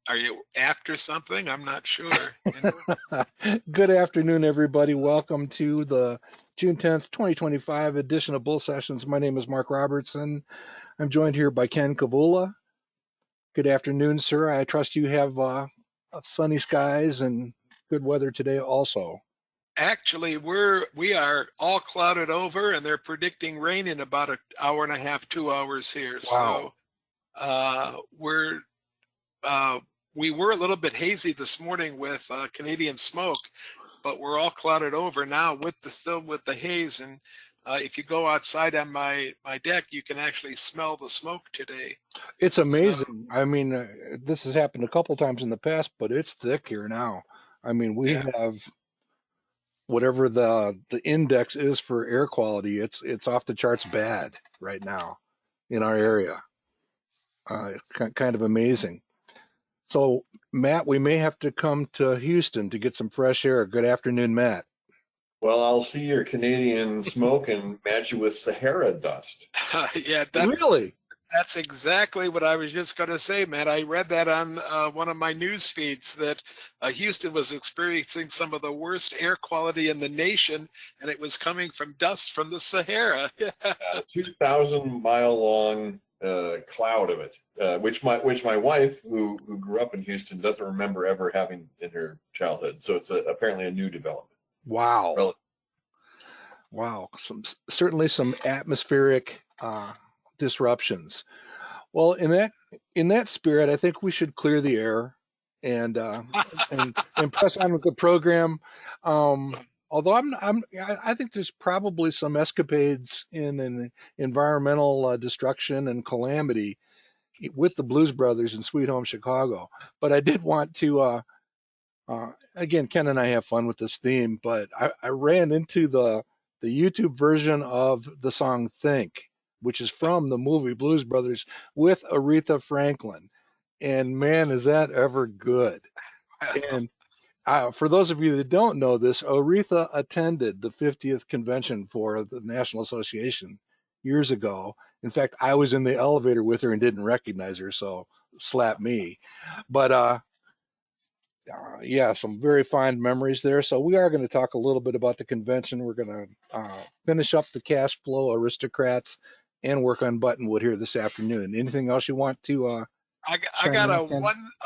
Are you after something? I'm not sure. Good afternoon, everybody. Welcome to the June 10th, 2025 edition of Bull Sessions. My name is Mark Robertson. I'm joined here by Ken Kavula. Good afternoon, sir. I trust you have sunny skies and good weather today also. Actually, we are all clouded over, and they're predicting rain in about an hour and a half, 2 hours here. Wow. So we're we were a little bit hazy this morning with Canadian smoke, but we're all clouded over now with the haze. And if you go outside on my deck, you can actually smell the smoke today. It's So amazing. I mean, this has happened a couple times in the past, but it's thick here now. I mean, we yeah. have whatever the index is for air quality, it's off the charts bad right now in our area. Kind of amazing. So, Matt, we may have to come to Houston to get some fresh air. Good afternoon, Matt. Well, I'll see your Canadian smoke and match you with Sahara dust. Yeah, Really? that's exactly what I was just going to say, man. I read that on one of my news feeds that Houston was experiencing some of the worst air quality in the nation, and it was coming from dust from the Sahara. 2,000-mile-long cloud of it, which my wife, who grew up in Houston, doesn't remember ever having in her childhood. So it's apparently a new development. Wow. Wow. Certainly some atmospheric disruptions. Well, in that spirit, I think we should clear the air and press on with the program. Although I think there's probably some escapades in an environmental destruction and calamity with the Blues Brothers in Sweet Home Chicago. But I did want to, again, Ken and I have fun with this theme, but I ran into the YouTube version of the song Think, which is from the movie Blues Brothers with Aretha Franklin. And man, is that ever good. And for those of you that don't know this, Aretha attended the 50th convention for the National Association years ago. In fact, I was in the elevator with her and didn't recognize her, so slap me. But yeah, some very fond memories there. So we are going to talk a little bit about the convention. We're going to finish up the cash flow aristocrats and work on Buttonwood here this afternoon. Anything else you want to I got a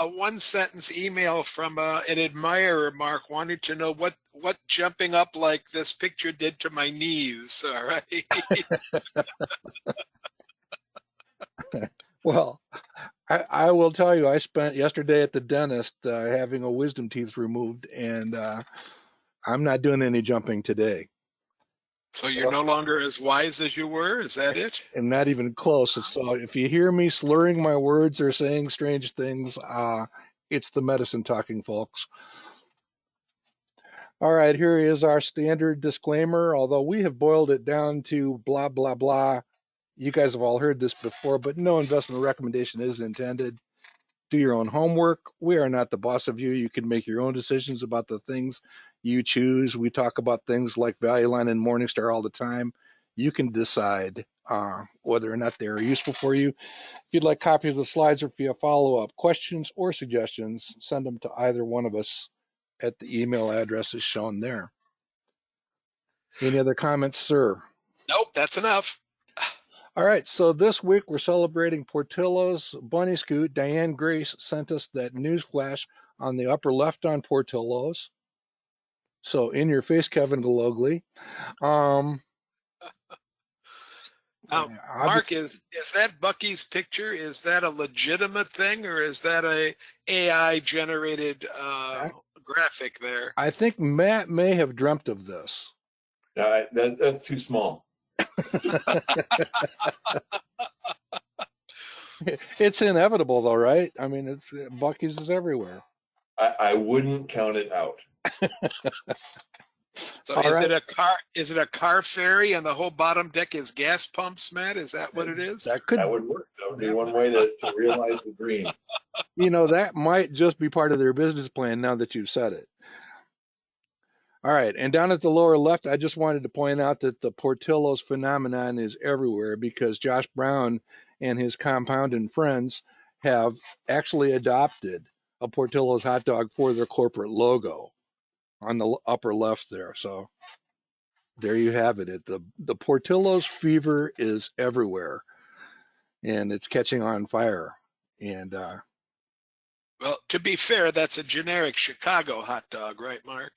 one sentence email from an admirer, Mark, wanted to know what jumping up like this picture did to my knees. All right. Well, I will tell you, I spent yesterday at the dentist having a wisdom teeth removed, and I'm not doing any jumping today. So you're no longer as wise as you were? Is that it? I'm not even close. So if you hear me slurring my words or saying strange things, it's the medicine talking, folks. All right, here is our standard disclaimer. Although we have boiled it down to blah, blah, blah. You guys have all heard this before, but no investment recommendation is intended. Do your own homework. We are not the boss of you. You can make your own decisions about the things you choose. We talk about things like Value Line and Morningstar all the time. You can decide whether or not they are useful for you. If you'd like copies of the slides or if you have follow-up questions or suggestions, send them to either one of us at the email addresses shown there. Any other comments, sir? Nope, that's enough. All right, so this week we're celebrating Portillo's Bunny Scoot. Diane Grace sent us that news flash on the upper left on Portillo's. So in your face, Kevin Galogly. Mark, is that Bucky's picture? Is that a legitimate thing, or is that a AI generated graphic there? I think Matt may have dreamt of this. That's too small. It's inevitable, though, right? I mean, it's Bucky's is everywhere. I wouldn't count it out. So is it a car ferry and the whole bottom deck is gas pumps, Matt? Is that what it is? That would work. That would be one way to realize the dream. You know, that might just be part of their business plan now that you've said it. All right, and down at the lower left, I just wanted to point out that the Portillo's phenomenon is everywhere because Josh Brown and his compound and friends have actually adopted a Portillo's hot dog for their corporate logo on the upper left there. So there you have it. The Portillo's fever is everywhere, and it's catching on fire. And Well, to be fair, that's a generic Chicago hot dog, right, Mark?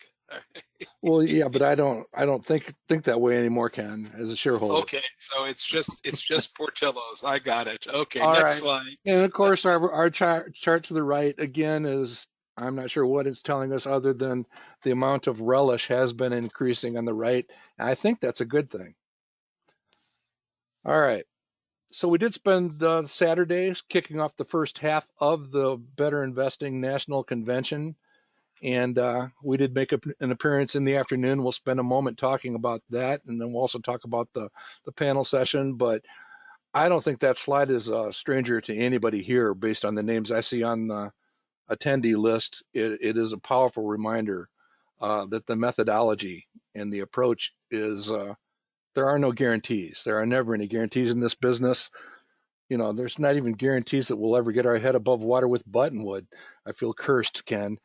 well, yeah, but I don't think that way anymore, Ken, as a shareholder. Okay, so it's just Portillo's. I got it. Okay, All next right. slide. And of course, our chart to the right again is, I'm not sure what it's telling us other than the amount of relish has been increasing on the right. And I think that's a good thing. All right. So we did spend Saturdays kicking off the first half of the Better Investing National Convention. And we did make an appearance in the afternoon. We'll spend a moment talking about that, and then we'll also talk about the panel session. But I don't think that slide is a stranger to anybody here based on the names I see on the attendee list. It is a powerful reminder that the methodology and the approach is there are no guarantees. There are never any guarantees in this business. You know, there's not even guarantees that we'll ever get our head above water with Buttonwood. I feel cursed, Ken.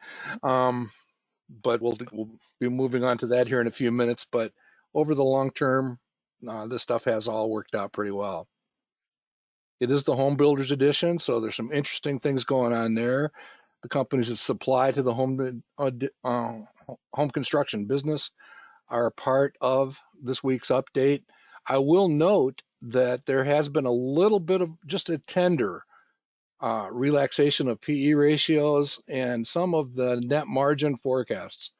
But we'll be moving on to that here in a few minutes. But over the long term, this stuff has all worked out pretty well. It is the Home Builders Edition, so there's some interesting things going on there. The companies that supply to the home construction business are a part of this week's update. I will note that there has been a little bit of just a tender relaxation of PE ratios, and some of the net margin forecasts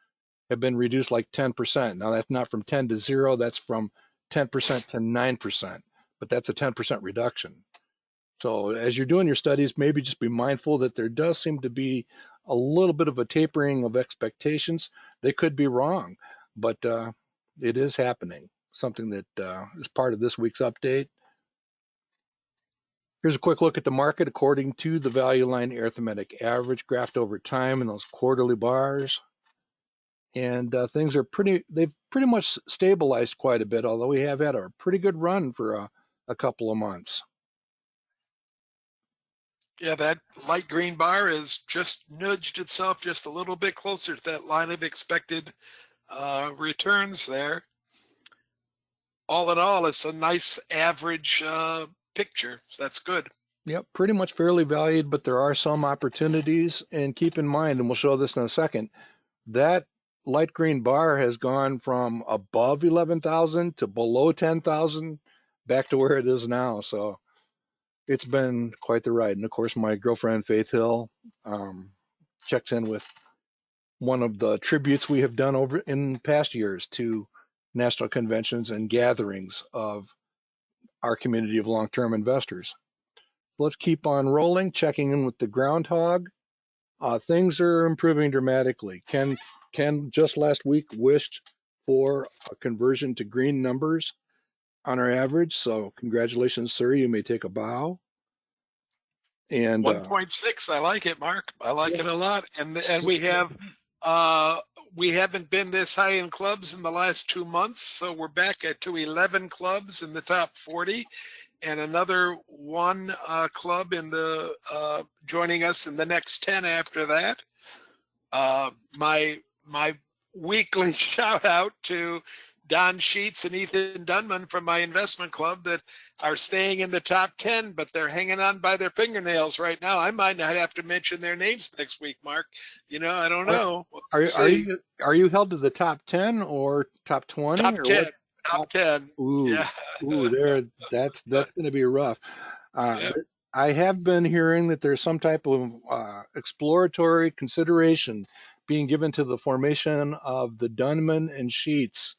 have been reduced like 10%. Now that's not from 10 to 0, that's from 10% to 9%, but that's a 10% reduction. So as you're doing your studies, maybe just be mindful that there does seem to be a little bit of a tapering of expectations. They could be wrong, but it is happening, something that is part of this week's update. Here's a quick look at the market according to the value line arithmetic average graphed over time in those quarterly bars. And things are they've pretty much stabilized quite a bit, although we have had a pretty good run for a couple of months. Yeah, that light green bar has just nudged itself just a little bit closer to that line of expected returns there. All in all, it's a nice average picture. So that's good. Yep, pretty much fairly valued, but there are some opportunities. And keep in mind, and we'll show this in a second, that light green bar has gone from above 11,000 to below 10,000 back to where it is now. So it's been quite the ride. And of course, my girlfriend, Faith Hill, checks in with one of the tributes we have done over in past years to national conventions and gatherings of our community of long-term investors. Let's keep on rolling, checking in with the groundhog. Things are improving dramatically. Ken just last week wished for a conversion to green numbers on our average. So congratulations, sir. You may take a bow. And 1.6, I like it, Mark. I like it a lot. And we haven't been this high in clubs in the last 2 months, so we're back to 11 clubs in the top 40, and another one club in the joining us in the next 10 after that. My weekly shout out to Don Sheets and Ethan Dunman from my investment club that are staying in the top 10, but they're hanging on by their fingernails right now. I might not have to mention their names next week, Mark. You know, I don't know. Are you held to the top 10 or top 20? Top or 10. What? Top 10. Ooh, yeah. There. That's going to be rough. Yeah. I have been hearing that there's some type of exploratory consideration being given to the formation of the Dunman and Sheets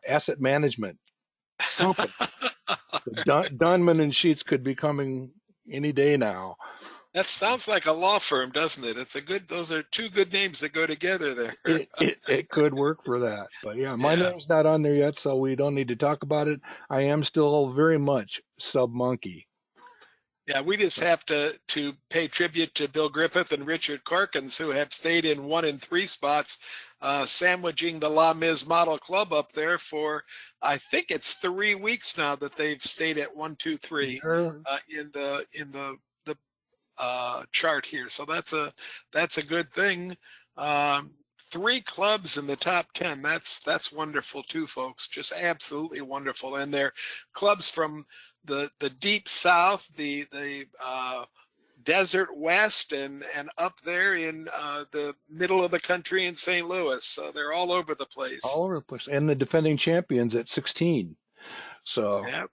asset management company. Dunman and Sheets could be coming any day now. That sounds like a law firm, doesn't it? Those are two good names that go together there. It could work for that. But yeah, my name's not on there yet, so we don't need to talk about it. I am still very much sub monkey. Yeah, we just have to pay tribute to Bill Griffith and Richard Corkins, who have stayed in 1 and 3 spots, sandwiching the La Miz Model Club up there for, I think it's 3 weeks now that they've stayed at 1, 2, 3 in the chart here. So that's a good thing. 3 clubs in the top 10. That's wonderful too, folks. Just absolutely wonderful. And they're clubs from the deep south, the desert west, and up there in the middle of the country in St. Louis. So they're all over the place. All over the place. And the defending champions at 16. So Yep.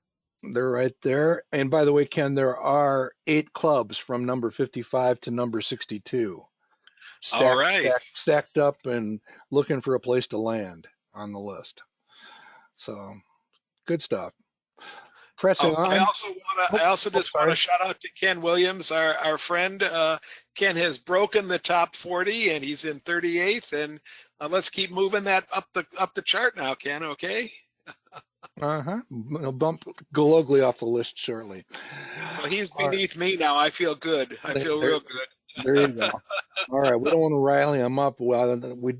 they're right there. And by the way, Ken, there are 8 clubs from number 55 to number 62. All right. Stacked up and looking for a place to land on the list. So good stuff. Pressing on. I also just want to shout out to Ken Williams, our friend. Ken has broken the top 40 and he's in 38th. And let's keep moving that up the chart now, Ken. Okay. Go ugly off the list shortly. Well, he's beneath me now. I feel good. I feel real good. There you go. All right, we don't want to rally him up. Well,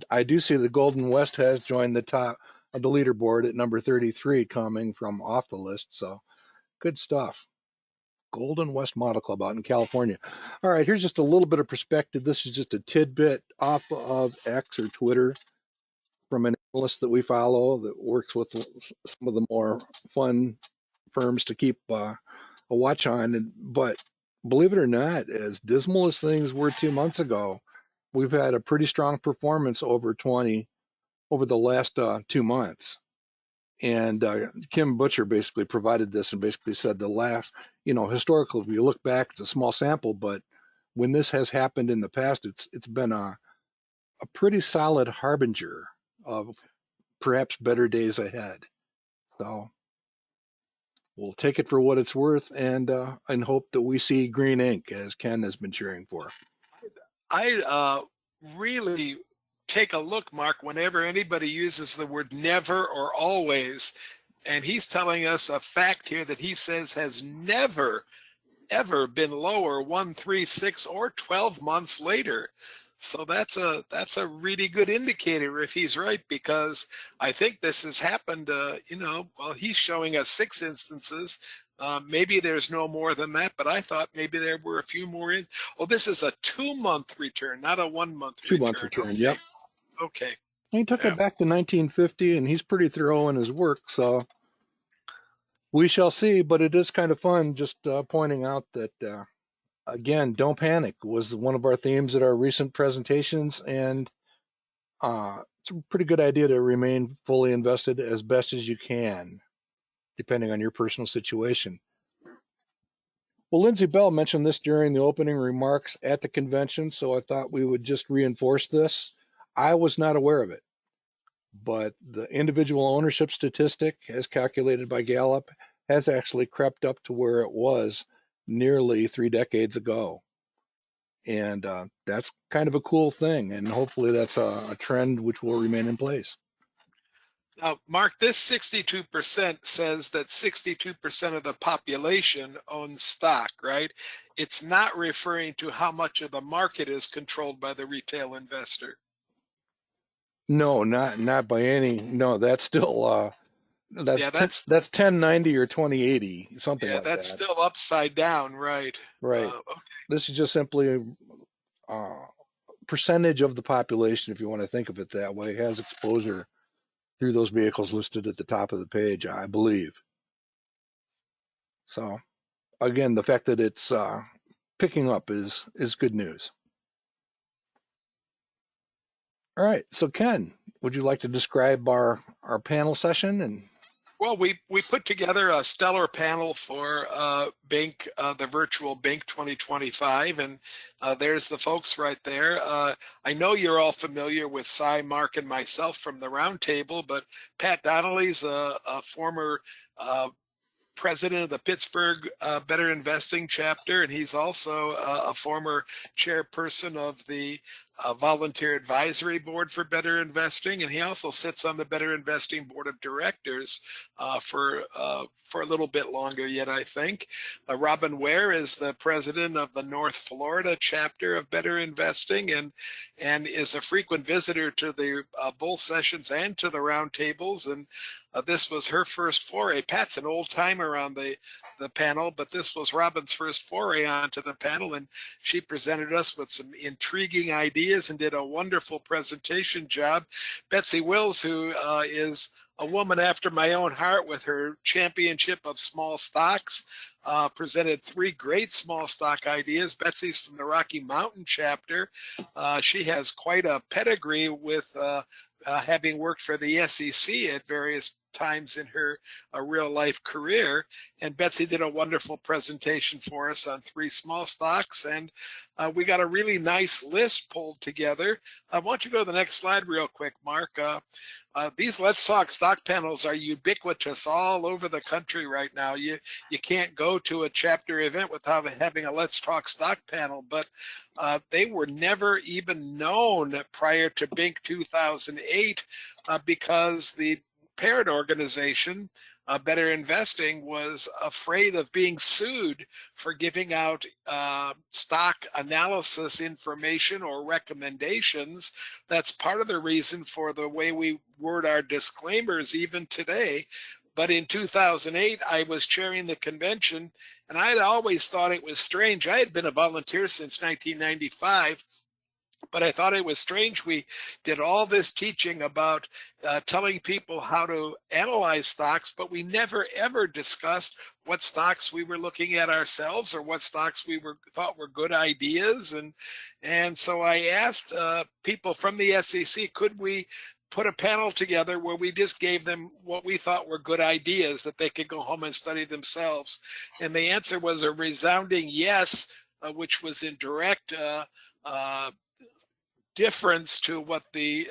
I do see the Golden West has joined the top of the leaderboard at number 33, coming from off the list. So good stuff. Golden West Model Club out in California. All right, here's just a little bit of perspective. This is just a tidbit off of X or Twitter from an analyst that we follow that works with some of the more fun firms to keep a watch on. But believe it or not, as dismal as things were 2 months ago, we've had a pretty strong performance over the last 2 months. And Kim Butcher basically provided this and basically said the last, historical, if you look back, it's a small sample, but when this has happened in the past, it's been a pretty solid harbinger of perhaps better days ahead. So we'll take it for what it's worth and hope that we see green ink, as Ken has been cheering for. I really take a look, Mark, whenever anybody uses the word never or always, and he's telling us a fact here that he says has never, ever been lower 1, 3, 6, or 12 months later. So that's a really good indicator if he's right, because I think this has happened, well, he's showing us 6 instances. Maybe there's no more than that, but I thought maybe there were a few more. This is a 2-month return, not a 1-month return. 2-month return, okay. Yep. Okay. He took it back to 1950, and he's pretty thorough in his work, so we shall see. But it is kind of fun just pointing out that, again, don't panic was one of our themes at our recent presentations, and it's a pretty good idea to remain fully invested as best as you can, depending on your personal situation. Well, Lindsay Bell mentioned this during the opening remarks at the convention, so I thought we would just reinforce this. I was not aware of it, but the individual ownership statistic, as calculated by Gallup, has actually crept up to where it was nearly 3 decades ago. And that's kind of a cool thing, and hopefully that's a trend which will remain in place. Now, Mark, this 62% says that 62% of the population owns stock, right? It's not referring to how much of the market is controlled by the retail investor. No, not by any. No, that's still that's 1090 or 2080, something like that. Yeah, that's still upside down, right? Right. Okay. This is just simply a percentage of the population, if you want to think of it that way, has exposure through those vehicles listed at the top of the page, I believe. So, again, the fact that it's picking up is good news. All right, so Ken, would you like to describe our panel session? And well, we put together a stellar panel for BINC, the virtual BINC 2025, and there's the folks right there. I know you're all familiar with Cy, Mark, and myself from the roundtable, but Pat Donnelly's a former president of the Pittsburgh Better Investing chapter, and he's also a former chairperson of the Volunteer Advisory Board for Better Investing, and he also sits on the Better Investing Board of Directors for a little bit longer yet, I think. Robin Ware is the president of the North Florida chapter of Better Investing, and is a frequent visitor to the bull sessions and to the roundtables, and this was her first foray. Pat's an old timer on the the panel, but this was Robin's first foray onto the panel, and she presented us with some intriguing ideas and did a wonderful presentation job. Betsy Wills, who is a woman after my own heart with her championship of small stocks, presented 3 great small stock ideas. Betsy's from the Rocky Mountain chapter. She has quite a pedigree with having worked for the SEC at various times in her real life career. And Betsy did a wonderful presentation for us on 3 small stocks. And we got a really nice list pulled together. I want you to go to the next slide real quick, Mark. These Let's Talk stock panels are ubiquitous all over the country right now. You can't go to a chapter event without having a Let's Talk stock panel, but they were never even known prior to BINC 2008 because the parent organization, Better Investing, was afraid of being sued for giving out stock analysis information or recommendations. That's part of the reason for the way we word our disclaimers even today. But in 2008, I was chairing the convention, and I had always thought it was strange. I had been a volunteer since 1995. But I thought it was strange. We did all this teaching about telling people how to analyze stocks, but we never ever discussed what stocks we were looking at ourselves or what stocks we thought were good ideas. And so I asked people from the SEC, could we put a panel together where we just gave them what we thought were good ideas that they could go home and study themselves? And the answer was a resounding yes, which was in direct difference to what the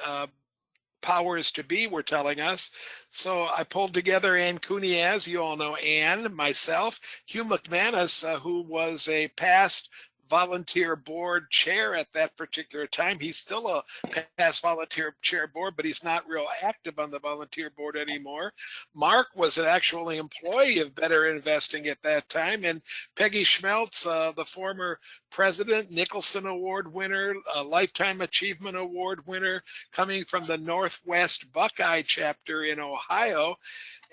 powers to be were telling us. So I pulled together Ann Cuniaz, you all know Ann, myself, Hugh McManus, who was a past volunteer board chair at that particular time. He's still a past volunteer chair board, but he's not real active on the volunteer board anymore. Mark was an actual employee of Better Investing at that time. And Peggy Schmeltz, the former president, Nicholson Award winner, a Lifetime Achievement Award winner, coming from the Northwest Buckeye chapter in Ohio.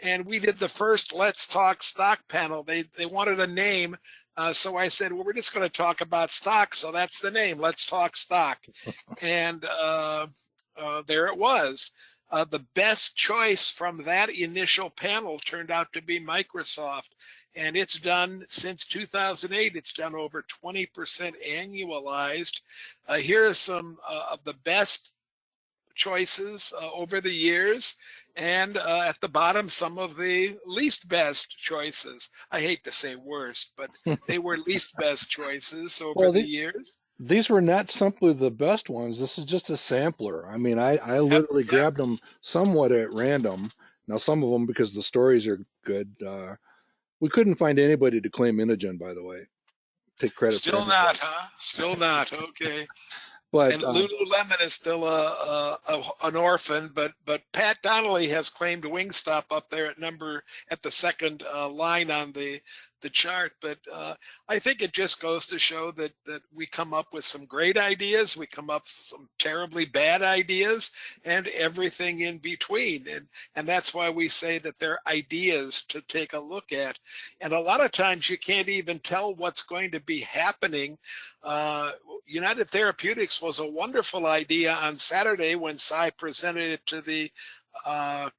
And we did the first Let's Talk stock panel. They wanted a name. So I said, well, we're just going to talk about stocks. So that's the name, Let's Talk Stock. And there it was. The best choice from that initial panel turned out to be Microsoft. And it's done since 2008. It's done over 20% annualized. Here are some of the best choices over the years. And at the bottom, some of the least best choices. I hate to say worst, but they were least best choices over the years. These were not simply the best ones. This is just a sampler. I mean, I literally grabbed them somewhat at random. Now, some of them, because the stories are good, we couldn't find anybody to claim Inogen, by the way. Take credit. Still not, huh? Still not. Okay. But and Lululemon is still an orphan, but Pat Donnelly has claimed Wingstop up there at the second line on the chart. But I think it just goes to show that we come up with some great ideas, we come up with some terribly bad ideas, and everything in between. And that's why we say that they're ideas to take a look at. And a lot of times you can't even tell what's going to be happening. United Therapeutics was a wonderful idea on Saturday when Cy presented it to the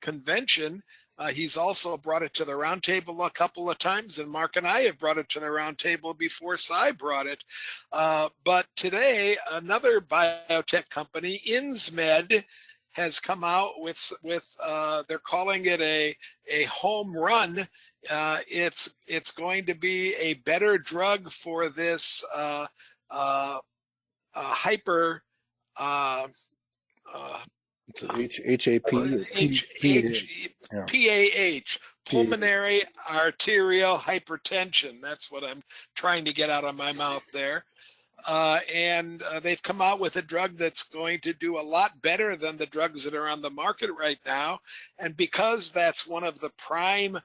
convention. He's also brought it to the roundtable a couple of times, and Mark and I have brought it to the roundtable before Cy brought it. But today, another biotech company, Insmed, has come out with they're calling it a home run. It's going to be a better drug for this hyper it's PAH, pulmonary arterial hypertension. That's what I'm trying to get out of my mouth there. And they've come out with a drug that's going to do a lot better than the drugs that are on the market right now. And because that's one of the prime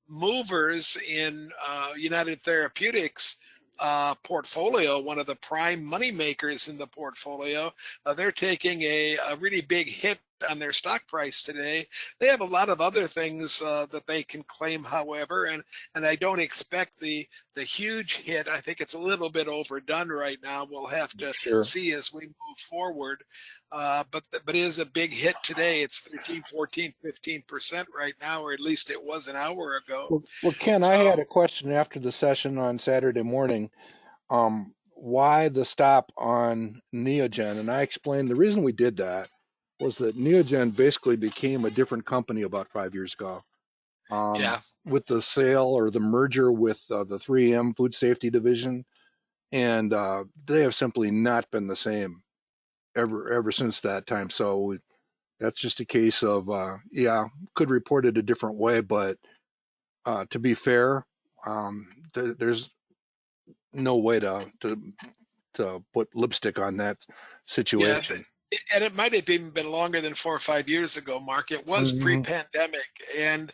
movers in United Therapeutics portfolio, one of the prime money makers in the portfolio, they're taking a really big hit on their stock price today. They have a lot of other things that they can claim, however, and I don't expect the huge hit. I think it's a little bit overdone right now. We'll have to Sure. see as we move forward. But it is a big hit today. It's 13, 14, 15% right now, or at least it was an hour ago. Well, Ken, I had So a question after the session on Saturday morning. Why the stop on Neogen? And I explained the reason we did that was that Neogen basically became a different company about 5 years ago. yeah, With the sale or the merger with the 3M Food Safety Division, and they have simply not been the same ever since that time. So that's just a case of yeah, could report it a different way, but to be fair, there's no way to put lipstick on that yeah. situation. And it might have even been longer than 4 or 5 years ago, Mark. It was Mhm. pre-pandemic, and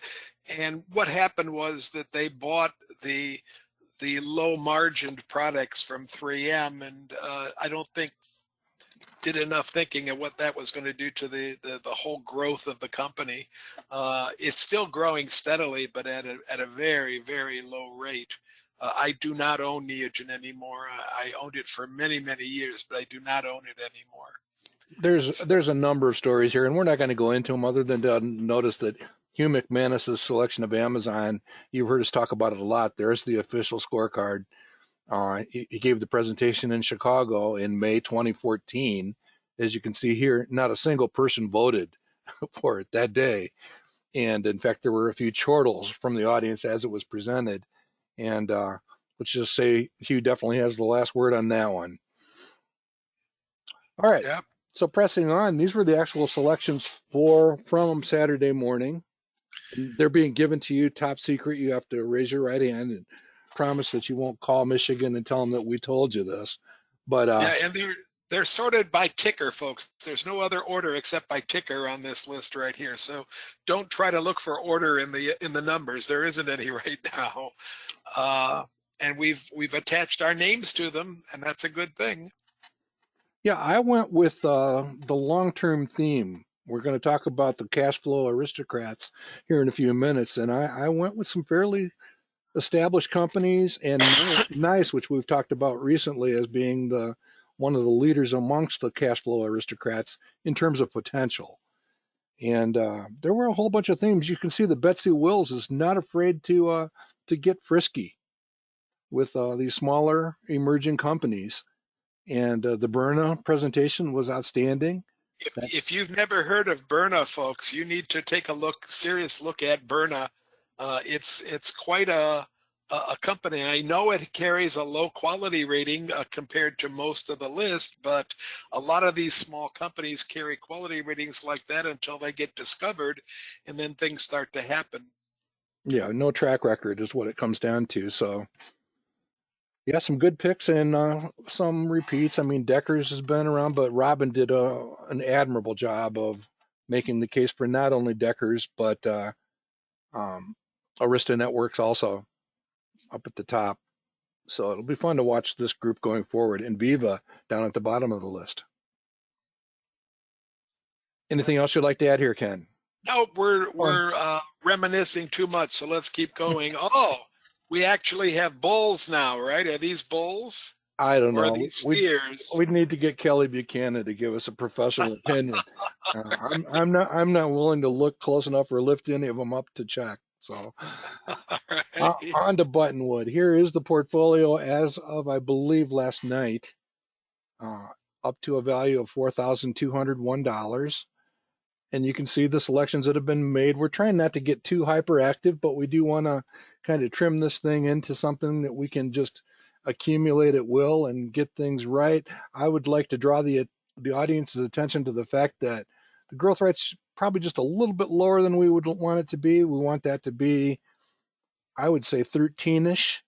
what happened was that they bought the low margined products from 3M, and I don't think did enough thinking of what that was going to do to the whole growth of the company. It's still growing steadily, but at a very, very low rate. I do not own Neogen anymore. I owned it for many, many years, but I do not own it anymore. So, There's a number of stories here, and we're not going to go into them other than to notice that Hugh McManus's selection of Amazon. You've heard us talk about it a lot. There's the official scorecard. He gave the presentation in Chicago in May 2014. As you can see here, not a single person voted for it that day. And in fact, there were a few chortles from the audience as it was presented. And let's just say Hugh definitely has the last word on that one. All right. yeah. So pressing on, these were the actual selections from Saturday morning. They're being given to you top secret. You have to raise your right hand and promise that you won't call Michigan and tell them that we told you this. But Yeah, and they're sorted by ticker, folks. There's no other order except by ticker on this list right here. So don't try to look for order in the numbers. There isn't any right now. And we've attached our names to them, and that's a good thing. yeah, I went with the long-term theme. We're going to talk about the cash flow aristocrats here in a few minutes, and I went with some fairly established companies and NICE, which we've talked about recently as being the one of the leaders amongst the cash flow aristocrats in terms of potential. And there were a whole bunch of themes. You can see that Betsy Wills is not afraid to get frisky with these smaller emerging companies. And the Berna presentation was outstanding. If you've never heard of Berna, folks, you need to take a serious look at Berna. It's quite a company. I know it carries a low quality rating compared to most of the list, but a lot of these small companies carry quality ratings like that until they get discovered, and then things start to happen. Yeah, no track record is what it comes down to. So yeah, some good picks and some repeats. I mean, Deckers has been around, but Robin did an admirable job of making the case for not only Deckers but um, Arista Networks also up at the top. So it'll be fun to watch this group going forward. And Viva down at the bottom of the list. Anything else you'd like to add here, Ken? No, Oh, we're reminiscing too much, so let's keep going. Oh, we actually have bulls now, right? Are these bulls I don't or are know. these steers? We'd need to get Kelly Buchanan to give us a professional opinion. I'm not willing to look close enough or lift any of them up to check. So All right. on to Buttonwood. Here is the portfolio as of I believe last night, uh, up to a value of $4,201. And you can see the selections that have been made. We're trying not to get too hyperactive, but we do want to kind of trim this thing into something that we can just accumulate at will and get things right. I would like to draw the audience's attention to the fact that the growth rate's probably just a little bit lower than we would want it to be. We want that to be, I would say, 13-ish,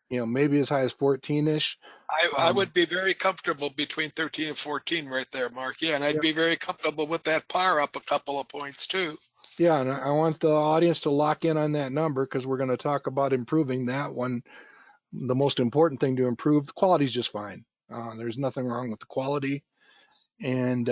maybe as high as 14-ish. I would be very comfortable between 13 and 14 right there, Mark. Yeah, and I'd Yeah, be very comfortable with that par up a couple of points too. yeah, and I want the audience to lock in on that number because we're going to talk about improving that one. The most important thing to improve, the quality is just fine. There's nothing wrong with the quality. And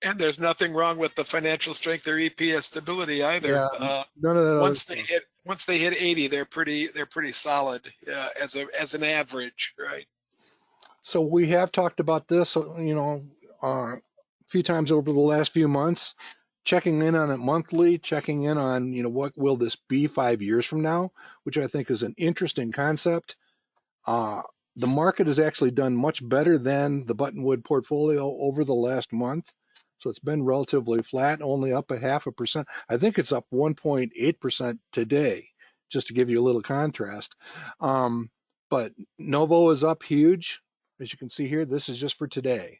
And there's nothing wrong with the financial strength or EPS stability either. Yeah, none of that other stuff. Once they hit 80, they're pretty solid as an average, right? So we have talked about this, a few times over the last few months, checking in on it monthly, checking in on, what will this be 5 years from now, which I think is an interesting concept. Uh, the market has actually done much better than the Buttonwood portfolio over the last month. So it's been relatively flat, only up 0.5%. I think it's up 1.8% today, just to give you a little contrast. But Novo is up huge. As you can see here, this is just for today.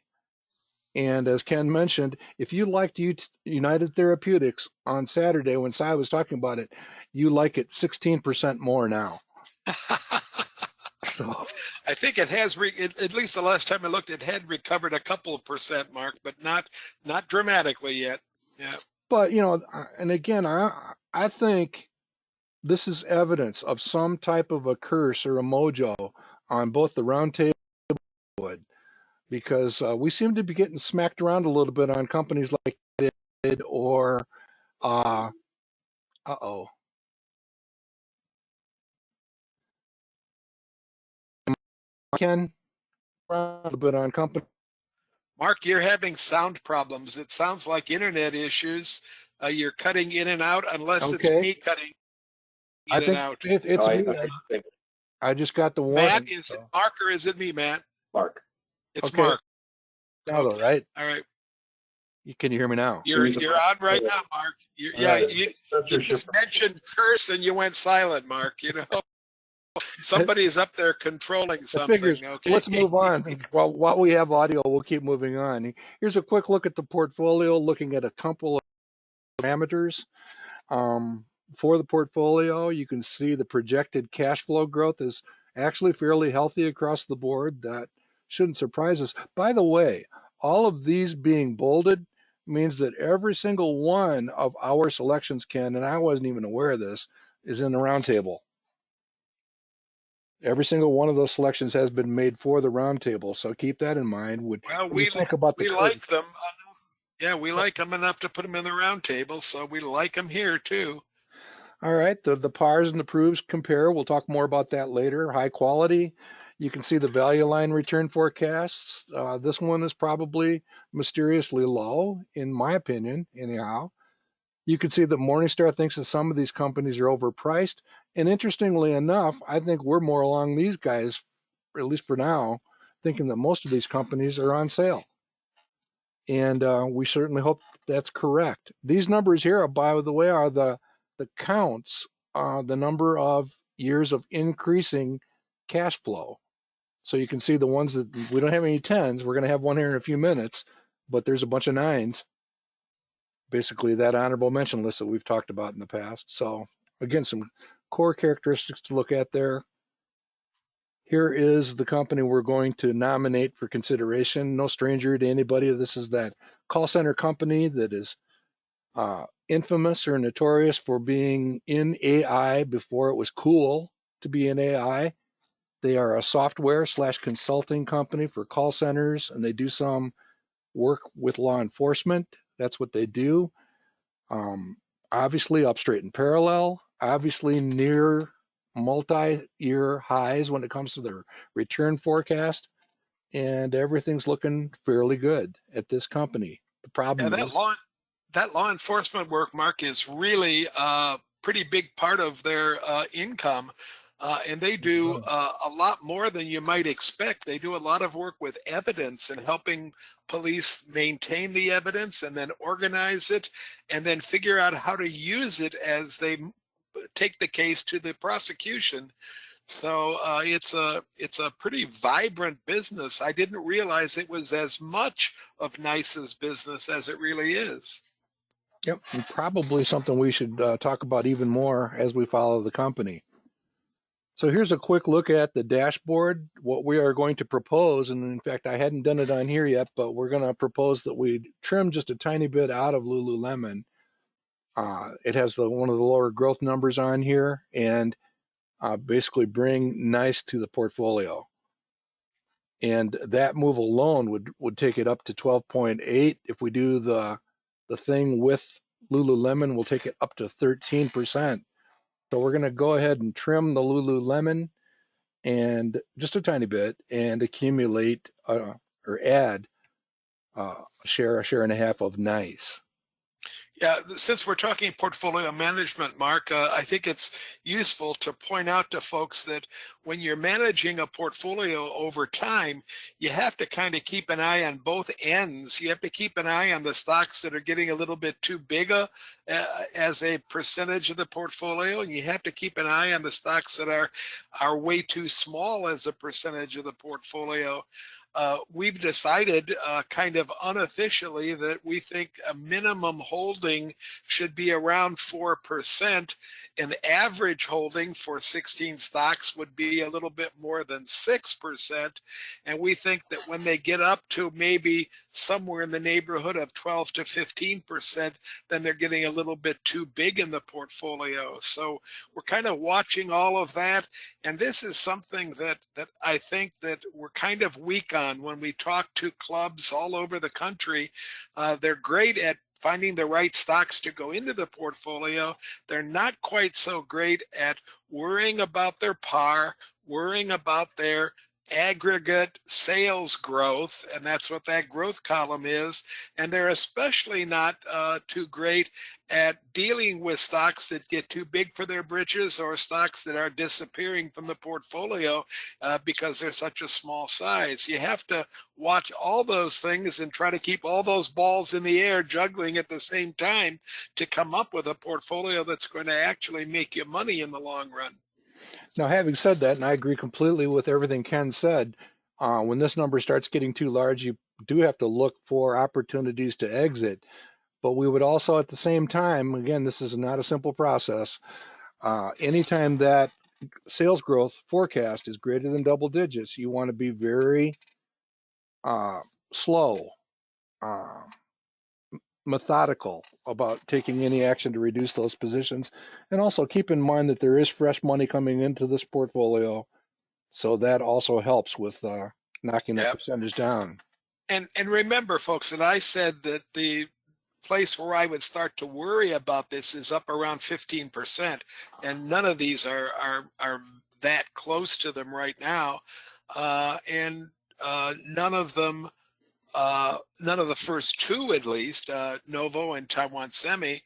And as Ken mentioned, if you liked United Therapeutics on Saturday when Cy was talking about it, you like it 16% more now. So I think it has, at least the last time I looked, it had recovered a couple of percent, Mark, but not dramatically yet. Yeah. But and again, I think this is evidence of some type of a curse or a mojo on both the round table and wood, because we seem to be getting smacked around a little bit on companies like it or uh-oh. Ken, a little bit on company. Mark, you're having sound problems. It sounds like internet issues. You're cutting in and out, unless it's Okay. me cutting I in and think out. it's No, me. I just got the warning. Matt, is it Mark or is it me, Matt? Mark. It's Okay. Mark. Now though, right? All right. Can you hear me now? You're on right now, Mark. You just mentioned curse and you went silent, Mark. Somebody's up there controlling something. Figures. Okay. Let's move on. While we have audio, we'll keep moving on. Here's a quick look at the portfolio, looking at a couple of parameters. For the portfolio, you can see the projected cash flow growth is actually fairly healthy across the board. That shouldn't surprise us. By the way, all of these being bolded means that every single one of our selections, Ken, and I wasn't even aware of this, is in the roundtable. Every single one of those selections has been made for the roundtable, so keep that in mind. Well, we think about we like them. Yeah, we like them enough to put them in the roundtable, so we like them here too. All right, the pars and the proofs compare. We'll talk more about that later. High quality. You can see the value line return forecasts. This one is probably mysteriously low, in my opinion, anyhow. You can see that Morningstar thinks that some of these companies are overpriced. And interestingly enough, I think we're more along these guys, at least for now, thinking that most of these companies are on sale. And we certainly hope that's correct. These numbers here, by the way, are the counts, the number of years of increasing cash flow. So you can see the ones that we don't have any 10s. We're going to have one here in a few minutes, but there's a bunch of 9s. Basically, that honorable mention list that we've talked about in the past. So again, some core characteristics to look at there. Here is the company we're going to nominate for consideration. No stranger to anybody. This is that call center company that is infamous or notorious for being in AI before it was cool to be in AI. They are a software/consulting company for call centers, and they do some work with law enforcement. That's what they do. Obviously, up straight and parallel. Obviously, near multi-year highs when it comes to their return forecast, and everything's looking fairly good at this company. The problem is that law enforcement work, Mark, is really a pretty big part of their income. And they do a lot more than you might expect. They do a lot of work with evidence and helping police maintain the evidence and then organize it and then figure out how to use it as they take the case to the prosecution. So it's a pretty vibrant business. I didn't realize it was as much of NICE's business as it really is. Yep, and probably something we should talk about even more as we follow the company. So here's a quick look at the dashboard, what we are going to propose. And in fact, I hadn't done it on here yet, but we're going to propose that we trim just a tiny bit out of Lululemon. It has one of the lower growth numbers on here and basically bring NICE to the portfolio. and that move alone would take it up to 12.8. If we do the thing with Lululemon, we'll take it up to 13%. So we're going to go ahead and trim the Lululemon and just a tiny bit and accumulate or add a share and a half of NICE. Yeah, since we're talking portfolio management, Mark, I think it's useful to point out to folks that when you're managing a portfolio over time, you have to kind of keep an eye on both ends. You have to keep an eye on the stocks that are getting a little bit too big as a percentage of the portfolio, and you have to keep an eye on the stocks that are way too small as a percentage of the portfolio. We've decided kind of unofficially that we think a minimum holding should be around 4%. An average holding for 16 stocks would be a little bit more than 6%. And we think that when they get up to maybe somewhere in the neighborhood of 12 to 15%, then they're getting a little bit too big in the portfolio. So we're kind of watching all of that. And this is something that I think that we're kind of weak on when we talk to clubs all over the country. They're great at finding the right stocks to go into the portfolio. They're not quite so great at worrying about their par, worrying about their aggregate sales growth, and that's what that growth column is. And they're especially not too great at dealing with stocks that get too big for their britches or stocks that are disappearing from the portfolio because they're such a small size. You have to watch all those things and try to keep all those balls in the air juggling at the same time to come up with a portfolio that's going to actually make you money in the long run. Now, having said that, and I agree completely with everything Ken said, when this number starts getting too large, you do have to look for opportunities to exit. But we would also, at the same time, again, this is not a simple process. Anytime that sales growth forecast is greater than double digits, you want to be very slow, methodical about taking any action to reduce those positions. And also keep in mind that there is fresh money coming into this portfolio. So that also helps with knocking that percentage down. And remember, folks, that I said that the place where I would start to worry about this is up around 15%, and none of these are that close to them right now, and none of them, none of the first two at least, Novo and Taiwan Semi,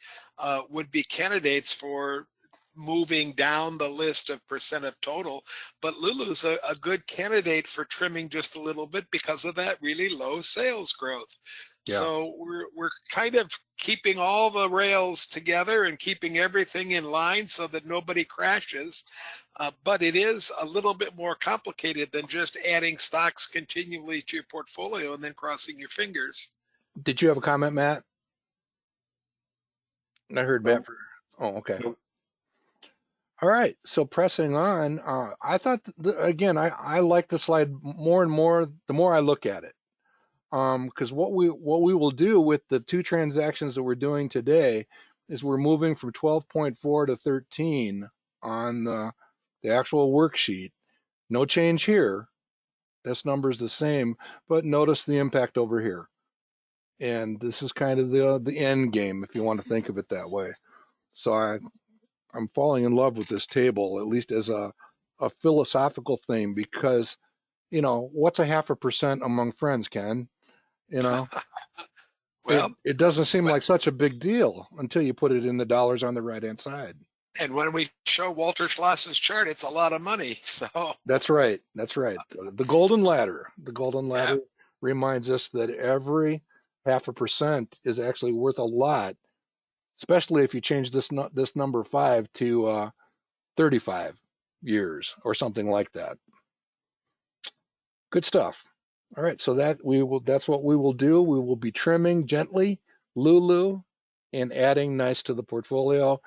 would be candidates for moving down the list of percent of total, but Lulu's a good candidate for trimming just a little bit because of that really low sales growth. Yeah. So we're kind of keeping all the rails together and keeping everything in line so that nobody crashes. But it is a little bit more complicated than just adding stocks continually to your portfolio and then crossing your fingers. Did you have a comment, Matt? I heard Matt. Oh, okay. Nope. All right, so pressing on, I thought, again, I like the slide more and more the more I look at it. Because what we will do with the two transactions that we're doing today is we're moving from 12.4 to 13 on the actual worksheet. No change here. This number is the same, but notice the impact over here. And this is kind of the end game, if you want to think of it that way. So I'm falling in love with this table, at least as a philosophical thing, because, you know, what's a 0.5% among friends, Ken? You know, well, it doesn't seem like such a big deal until you put it in the dollars on the right-hand side. And when we show Walter Schloss's chart, it's a lot of money. So that's right. That's right. The golden ladder. The golden ladder reminds us that every 0.5% is actually worth a lot, especially if you change this number 5 to 35 years or something like that. Good stuff. All right, so that's what we will do. We will be trimming gently Lulu and adding NICE to the portfolio.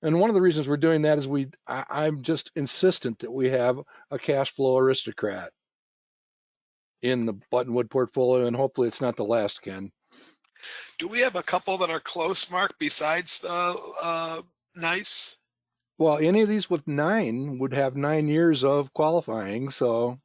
And one of the reasons we're doing that is I'm just insistent that we have a cash flow aristocrat in the Buttonwood portfolio, and hopefully it's not the last, Ken. Do we have a couple that are close, Mark, besides NICE? Well, any of these with 9 would have 9 years of qualifying, so.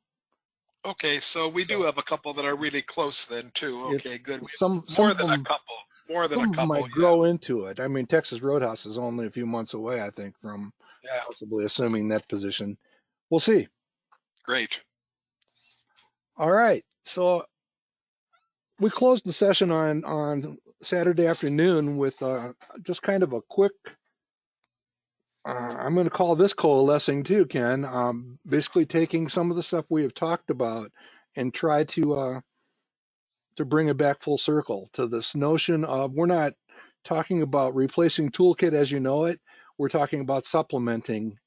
Okay, so we do So have a couple that are really close then too. if Okay, good. some More of than a them couple. More than a couple, might grow into it. I mean, Texas Roadhouse is only a few months away, I think, from yeah. Yeah, possibly assuming that position. We'll see. great. All right. So we closed the session on Saturday afternoon with just kind of a quick. I'm going to call this coalescing too, Ken. Basically taking some of the stuff we have talked about and try to bring it back full circle to this notion of we're not talking about replacing toolkit as you know it. We're talking about supplementing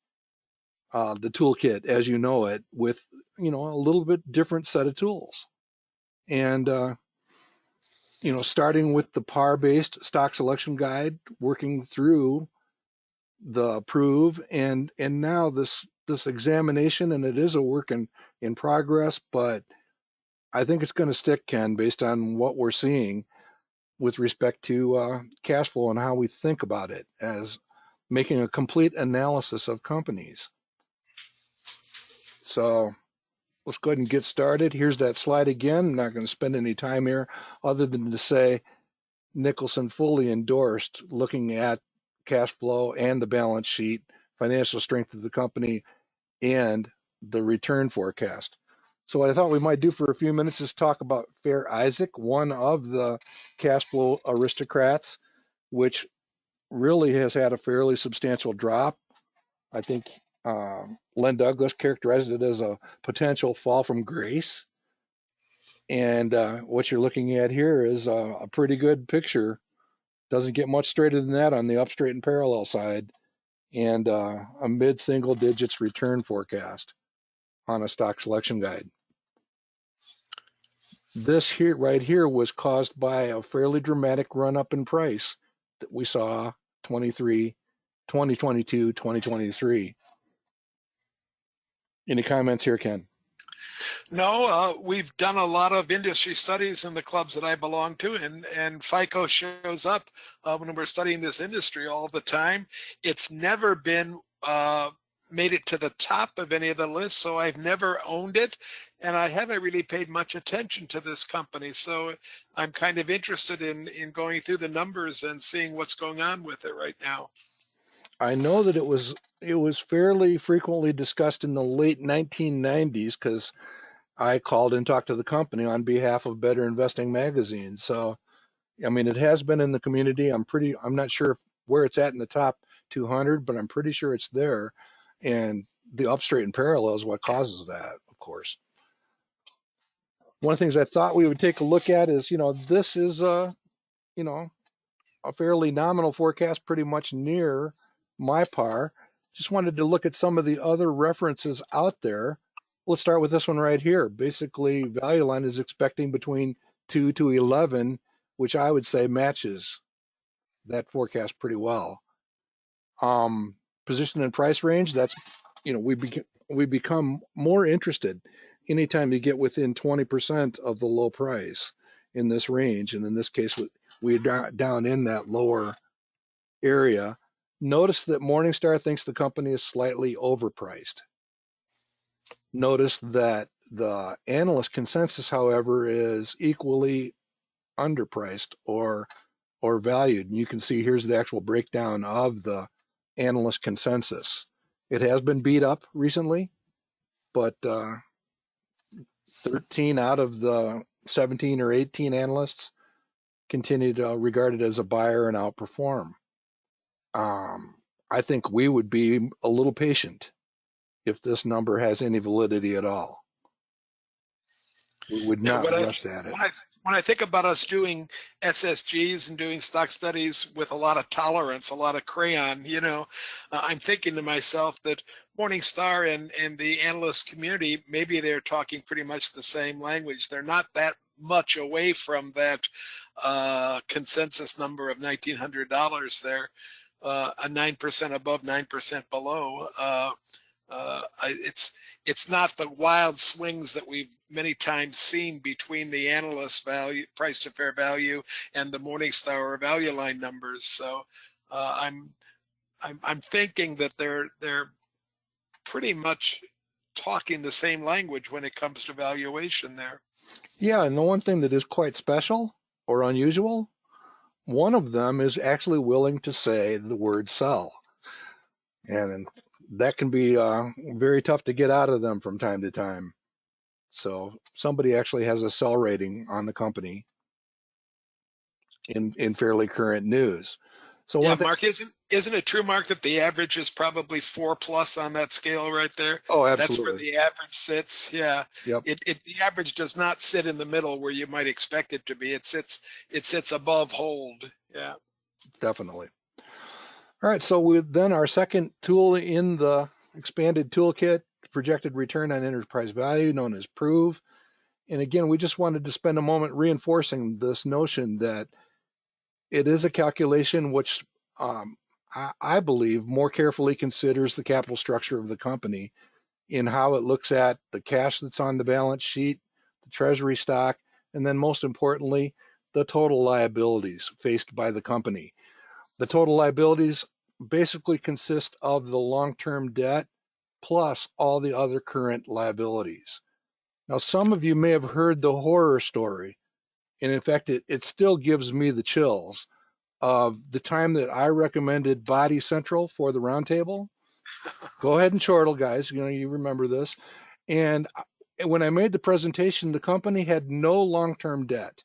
the toolkit as you know it with a little bit different set of tools. And starting with the par-based stock selection guide, working through the prove, and now this examination, and it is a work in progress, but I think it's going to stick, Ken, based on what we're seeing with respect to cash flow and how we think about it as making a complete analysis of companies. So let's go ahead and get started. Here's that slide again. I'm not going to spend any time here other than to say Nicholson fully endorsed looking at cash flow and the balance sheet, financial strength of the company, and the return forecast. So what I thought we might do for a few minutes is talk about Fair Isaac, one of the cash flow aristocrats, which really has had a fairly substantial drop. I think Len Douglas characterized it as a potential fall from grace. And what you're looking at here is a pretty good picture. Doesn't get much straighter than that on the up, straight, and parallel side, and a mid-single digits return forecast on a stock selection guide. This here, right here, was caused by a fairly dramatic run up in price that we saw 2022, 2023. Any comments here, Ken? No, we've done a lot of industry studies in the clubs that I belong to, and FICO shows up when we're studying this industry all the time. It's never been made it to the top of any of the lists, so I've never owned it, and I haven't really paid much attention to this company. So I'm kind of interested in going through the numbers and seeing what's going on with it right now. I know that it was fairly frequently discussed in the late 1990s because I called and talked to the company on behalf of Better Investing Magazine. So, I mean, it has been in the community. I'm not sure where it's at in the top 200, but I'm pretty sure it's there. And the up, straight, and parallel is what causes that, of course. One of the things I thought we would take a look at is, this is you know, a fairly nominal forecast, pretty much near my par. Just wanted to look at some of the other references out there. Let's start with this one right here. Basically, Value Line is expecting between 2 to 11, which I would say matches that forecast pretty well. Position and price range, that's, we become more interested anytime you get within 20% of the low price in this range. And in this case, we're down in that lower area. Notice that Morningstar thinks the company is slightly overpriced. Notice that the analyst consensus, however, is equally underpriced or valued. And you can see here's the actual breakdown of the analyst consensus. It has been beat up recently, but 13 out of the 17 or 18 analysts continue to regard it as a buyer and outperform. I think we would be a little patient if this number has any validity at all. We would Yeah, not rush at it. when I think about us doing SSGs and doing stock studies with a lot of tolerance, a lot of crayon, I'm thinking to myself that Morningstar and the analyst community, maybe they're talking pretty much the same language. They're not that much away from that consensus number of $1,900 there, a 9% above, 9% below. It's not the wild swings that we've many times seen between the analyst value, price to fair value, and the Morningstar or Value Line numbers. So I'm thinking that they're pretty much talking the same language when it comes to valuation there. Yeah, and the one thing that is quite special or unusual, one of them is actually willing to say the word sell. And that can be very tough to get out of them from time to time. So somebody actually has a sell rating on the company in fairly current news. So Yeah, one thing, Mark, isn't it true, Mark, that the average is probably 4+ on that scale right there? oh, That's where absolutely. the average sits. Yeah, Yep, the average does not sit in the middle where you might expect it to be. It sits above hold. Yeah. definitely. All right, so then our second tool in the expanded toolkit, projected return on enterprise value, known as PROVE. And again, we just wanted to spend a moment reinforcing this notion that it is a calculation which I believe more carefully considers the capital structure of the company in how it looks at the cash that's on the balance sheet, the treasury stock, and then most importantly, the total liabilities faced by the company. The total liabilities basically consist of the long-term debt plus all the other current liabilities. Now, some of you may have heard the horror story, and in fact, it still gives me the chills of the time that I recommended Body Central for the roundtable. Go ahead and chortle, guys. You remember this. And when I made the presentation, the company had no long-term debt.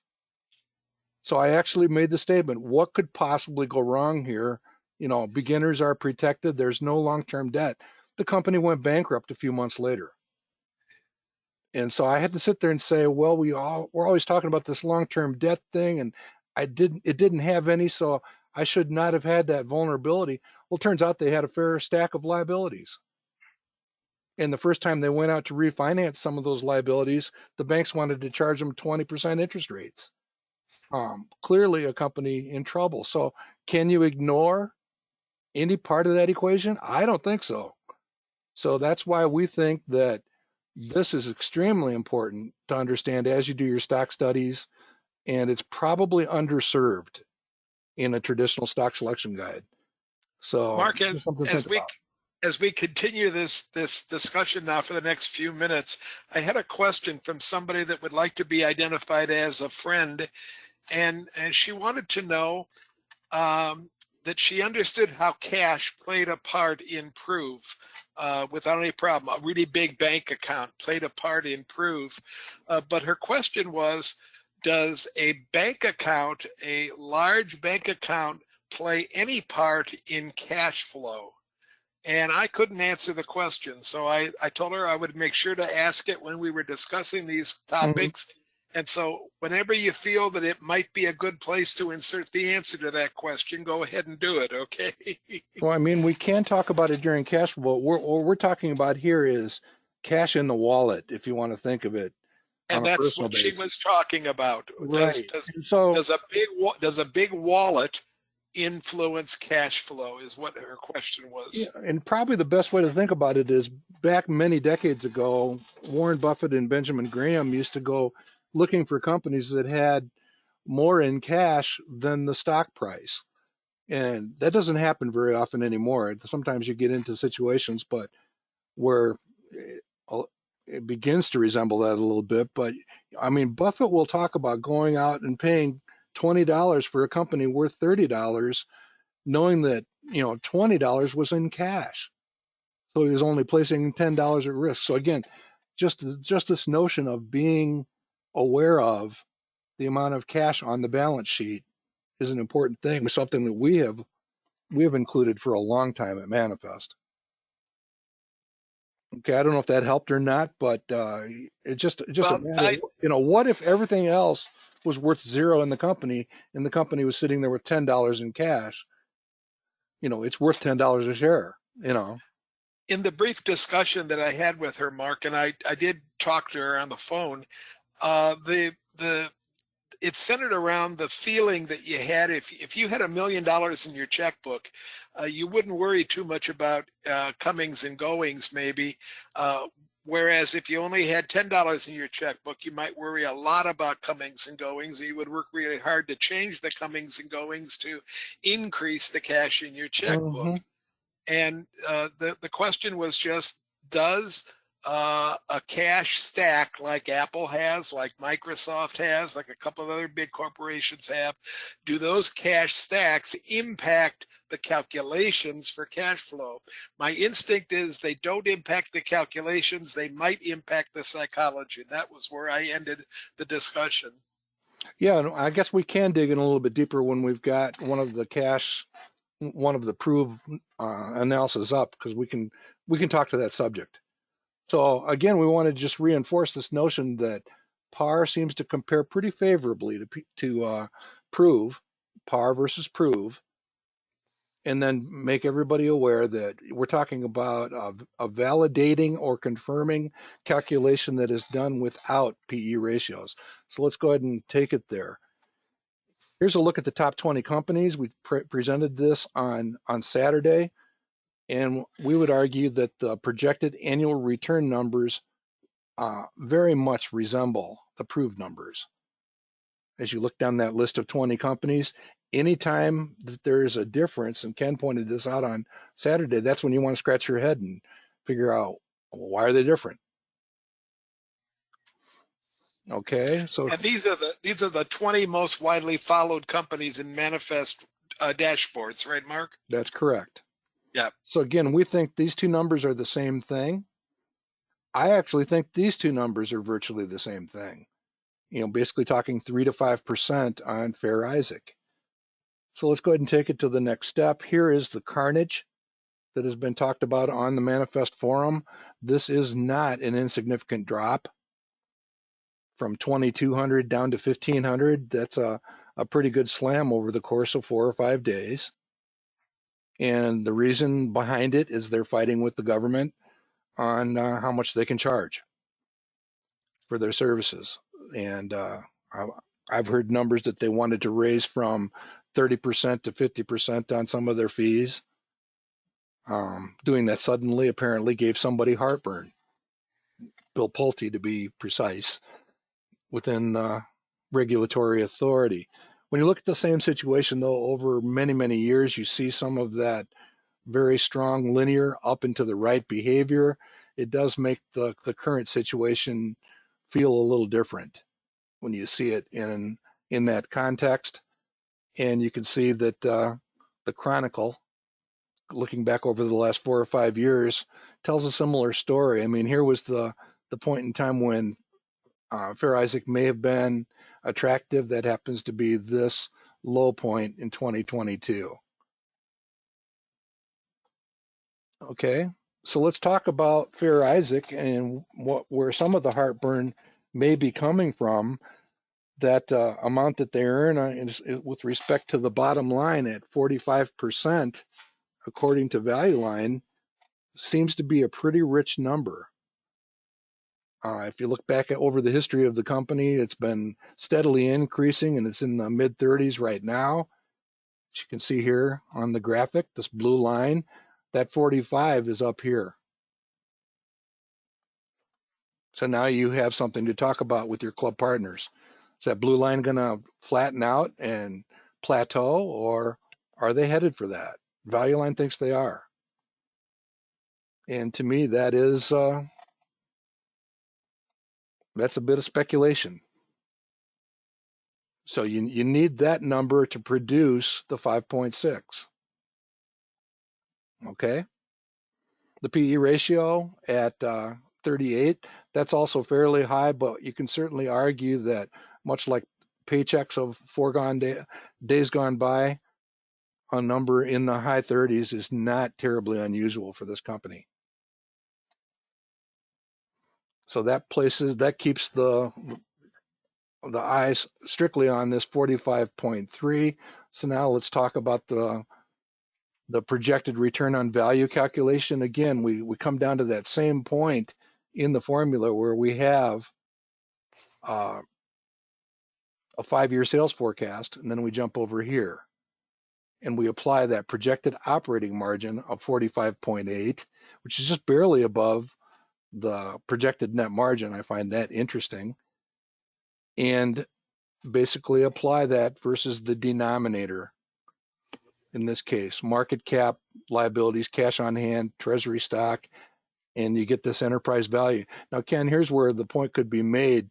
So I actually made the statement, what could possibly go wrong here? Beginners are protected. There's no long-term debt. The company went bankrupt a few months later. And so I had to sit there and say, well, we're always talking about this long-term debt thing, and it didn't have any, so I should not have had that vulnerability. Well, it turns out they had a fair stack of liabilities. And the first time they went out to refinance some of those liabilities, the banks wanted to charge them 20% interest rates. Clearly a company in trouble. So can you ignore any part of that equation? I don't think so. So that's why we think that this is extremely important to understand as you do your stock studies, and it's probably underserved in a traditional stock selection guide. So Mark, something to think about. as we continue this discussion now for the next few minutes, I had a question from somebody that would like to be identified as a friend, and she wanted to know that she understood how cash played a part in PROVE without any problem. A really big bank account played a part in PROVE, but her question was, does a bank account, a large bank account, play any part in cash flow? And I couldn't answer the question. So I told her I would make sure to ask it when we were discussing these topics. And so whenever you feel that it might be a good place to insert the answer to that question, go ahead and do it, okay? Well, I mean, we can talk about it during cash flow. What we're talking about here is cash in the wallet, if you want to think of it on And a that's personal what she basis. was talking about. Right. And so, Does a big wallet influence cash flow is what her question yeah, was. and probably the best way to think about it is back many decades ago, Warren Buffett and Benjamin Graham used to go looking for companies that had more in cash than the stock price. And that doesn't happen very often anymore. Sometimes you get into situations, but where it begins to resemble that a little bit. But I mean, Buffett will talk about going out and paying $20 for a company worth $30, knowing that $20 was in cash. So he was only placing $10 at risk. So again, just this notion of being aware of the amount of cash on the balance sheet is an important thing, something that we have included for a long time at Manifest. Okay, I don't know if that helped or not, but it's just Well, a matter of, what if everything else was worth zero in the company and the company was sitting there with $10 in cash? It's worth $10 a share. in the brief discussion that I had with her, Mark, and I did talk to her on the phone, it's centered around the feeling that you had if you had $1 million in your checkbook, you wouldn't worry too much about comings and goings maybe. Whereas if you only had $10 in your checkbook, you might worry a lot about comings and goings. You would work really hard to change the comings and goings to increase the cash in your checkbook. Mm-hmm. And the question was just, does a cash stack like Apple has, like Microsoft has, like a couple of other big corporations have? Do those cash stacks impact the calculations for cash flow? My instinct is they don't impact the calculations. They might impact the psychology. That was where I ended the discussion. Yeah, and I guess we can dig in a little bit deeper when we've got one of the prove analysis up, because we can talk to that subject. So again, we want to just reinforce this notion that PAR seems to compare pretty favorably to prove, PAR versus prove, and then make everybody aware that we're talking about a validating or confirming calculation that is done without PE ratios. So let's go ahead and take it there. Here's a look at the top 20 companies. We presented this on Saturday, and we would argue that the projected annual return numbers very much resemble the proved numbers. As you look down that list of 20 companies, anytime that there is a difference, and Ken pointed this out on Saturday, that's when you want to scratch your head and figure out, well, why are they different? Okay, so and these are the 20 most widely followed companies in manifest dashboards, right, Mark? that's correct. Yeah. So again, we think these two numbers are the same thing. I actually think these two numbers are virtually the same thing. You know, basically talking 3 to 5% on Fair Isaac. So let's go ahead and take it to the next step. Here is the carnage that has been talked about on the Manifest Forum. This is not an insignificant drop from 2,200 down to 1,500. That's a pretty good slam over the course of 4 or 5 days. And the reason behind it is they're fighting with the government on how much they can charge for their services. And I've heard numbers that they wanted to raise from 30% to 50% on some of their fees. Doing that suddenly apparently gave somebody heartburn. Bill Pulte, to be precise, within regulatory authority. When you look at the same situation, though, over many, many years, you see some of that very strong linear up and to the right behavior. It does make the current situation feel a little different when you see it in that context. And you can see that the Chronicle, looking back over the last 4 or 5 years, tells a similar story. I mean, here was the point in time when Fair Isaac may have been attractive. That happens to be this low point in 2022. Okay, so let's talk about Fair Isaac and where some of the heartburn may be coming from. That amount that they earn is with respect to the bottom line at 45%, according to Value Line, seems to be a pretty rich number. If you look back over the history of the company, it's been steadily increasing, and it's in the mid 30s right now. As you can see here on the graphic, this blue line, that 45 is up here. So now you have something to talk about with your club partners. Is that blue line going to flatten out and plateau, or are they headed for that? Value Line thinks they are. And to me, that is that's a bit of speculation. So you need that number to produce the 5.6. Okay. The PE ratio at 38, that's also fairly high, but you can certainly argue that much like paychecks of foregone days gone by, a number in the high 30s is not terribly unusual for this company. So that keeps the eyes strictly on this 45.3. So now let's talk about the projected return on value calculation. Again, we come down to that same point in the formula where we have a 5-year sales forecast, and then we jump over here and we apply that projected operating margin of 45.8, which is just barely above the projected net margin. I find that interesting. And basically apply that versus the denominator. In this case, market cap, liabilities, cash on hand, treasury stock, and you get this enterprise value. Now, Ken, here's where the point could be made.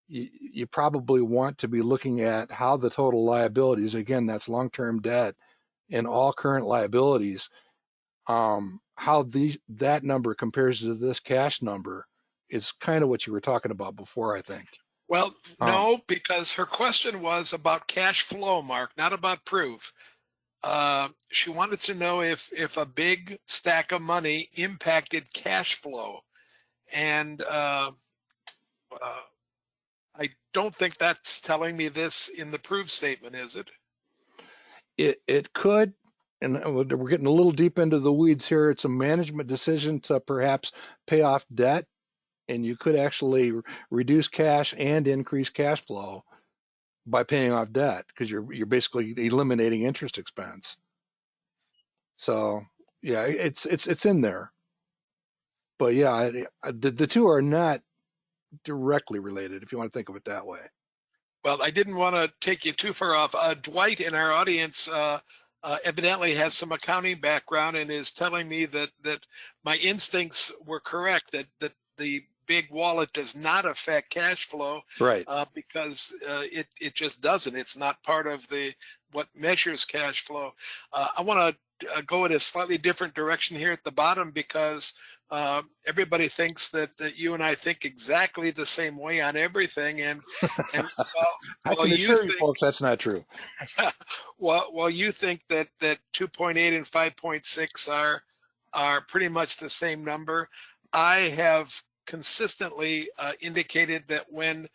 You probably want to be looking at how the total liabilities, again, that's long-term debt and all current liabilities, how that number compares to this cash number is kind of what you were talking about before, I think. Well, no, because her question was about cash flow, Mark, not about proof. She wanted to know if a big stack of money impacted cash flow. And I don't think that's telling me this in the proof statement, is it? It could, and we're getting a little deep into the weeds here. It's a management decision to perhaps pay off debt, and you could actually reduce cash and increase cash flow by paying off debt, because you're basically eliminating interest expense. So yeah, it's in there. But yeah, the two are not directly related, if you want to think of it that way. Well, I didn't want to take you too far off. Dwight in our audience evidently has some accounting background and is telling me that my instincts were correct, that the big wallet does not affect cash flow, right? Because it just doesn't. It's not part of what measures cash flow. I want to go in a slightly different direction here at the bottom, because everybody thinks that you and I think exactly the same way on everything, and I can assure you folks that's not true. Well, you think that 2.8 and 5.6 are pretty much the same number. I have consistently indicated that when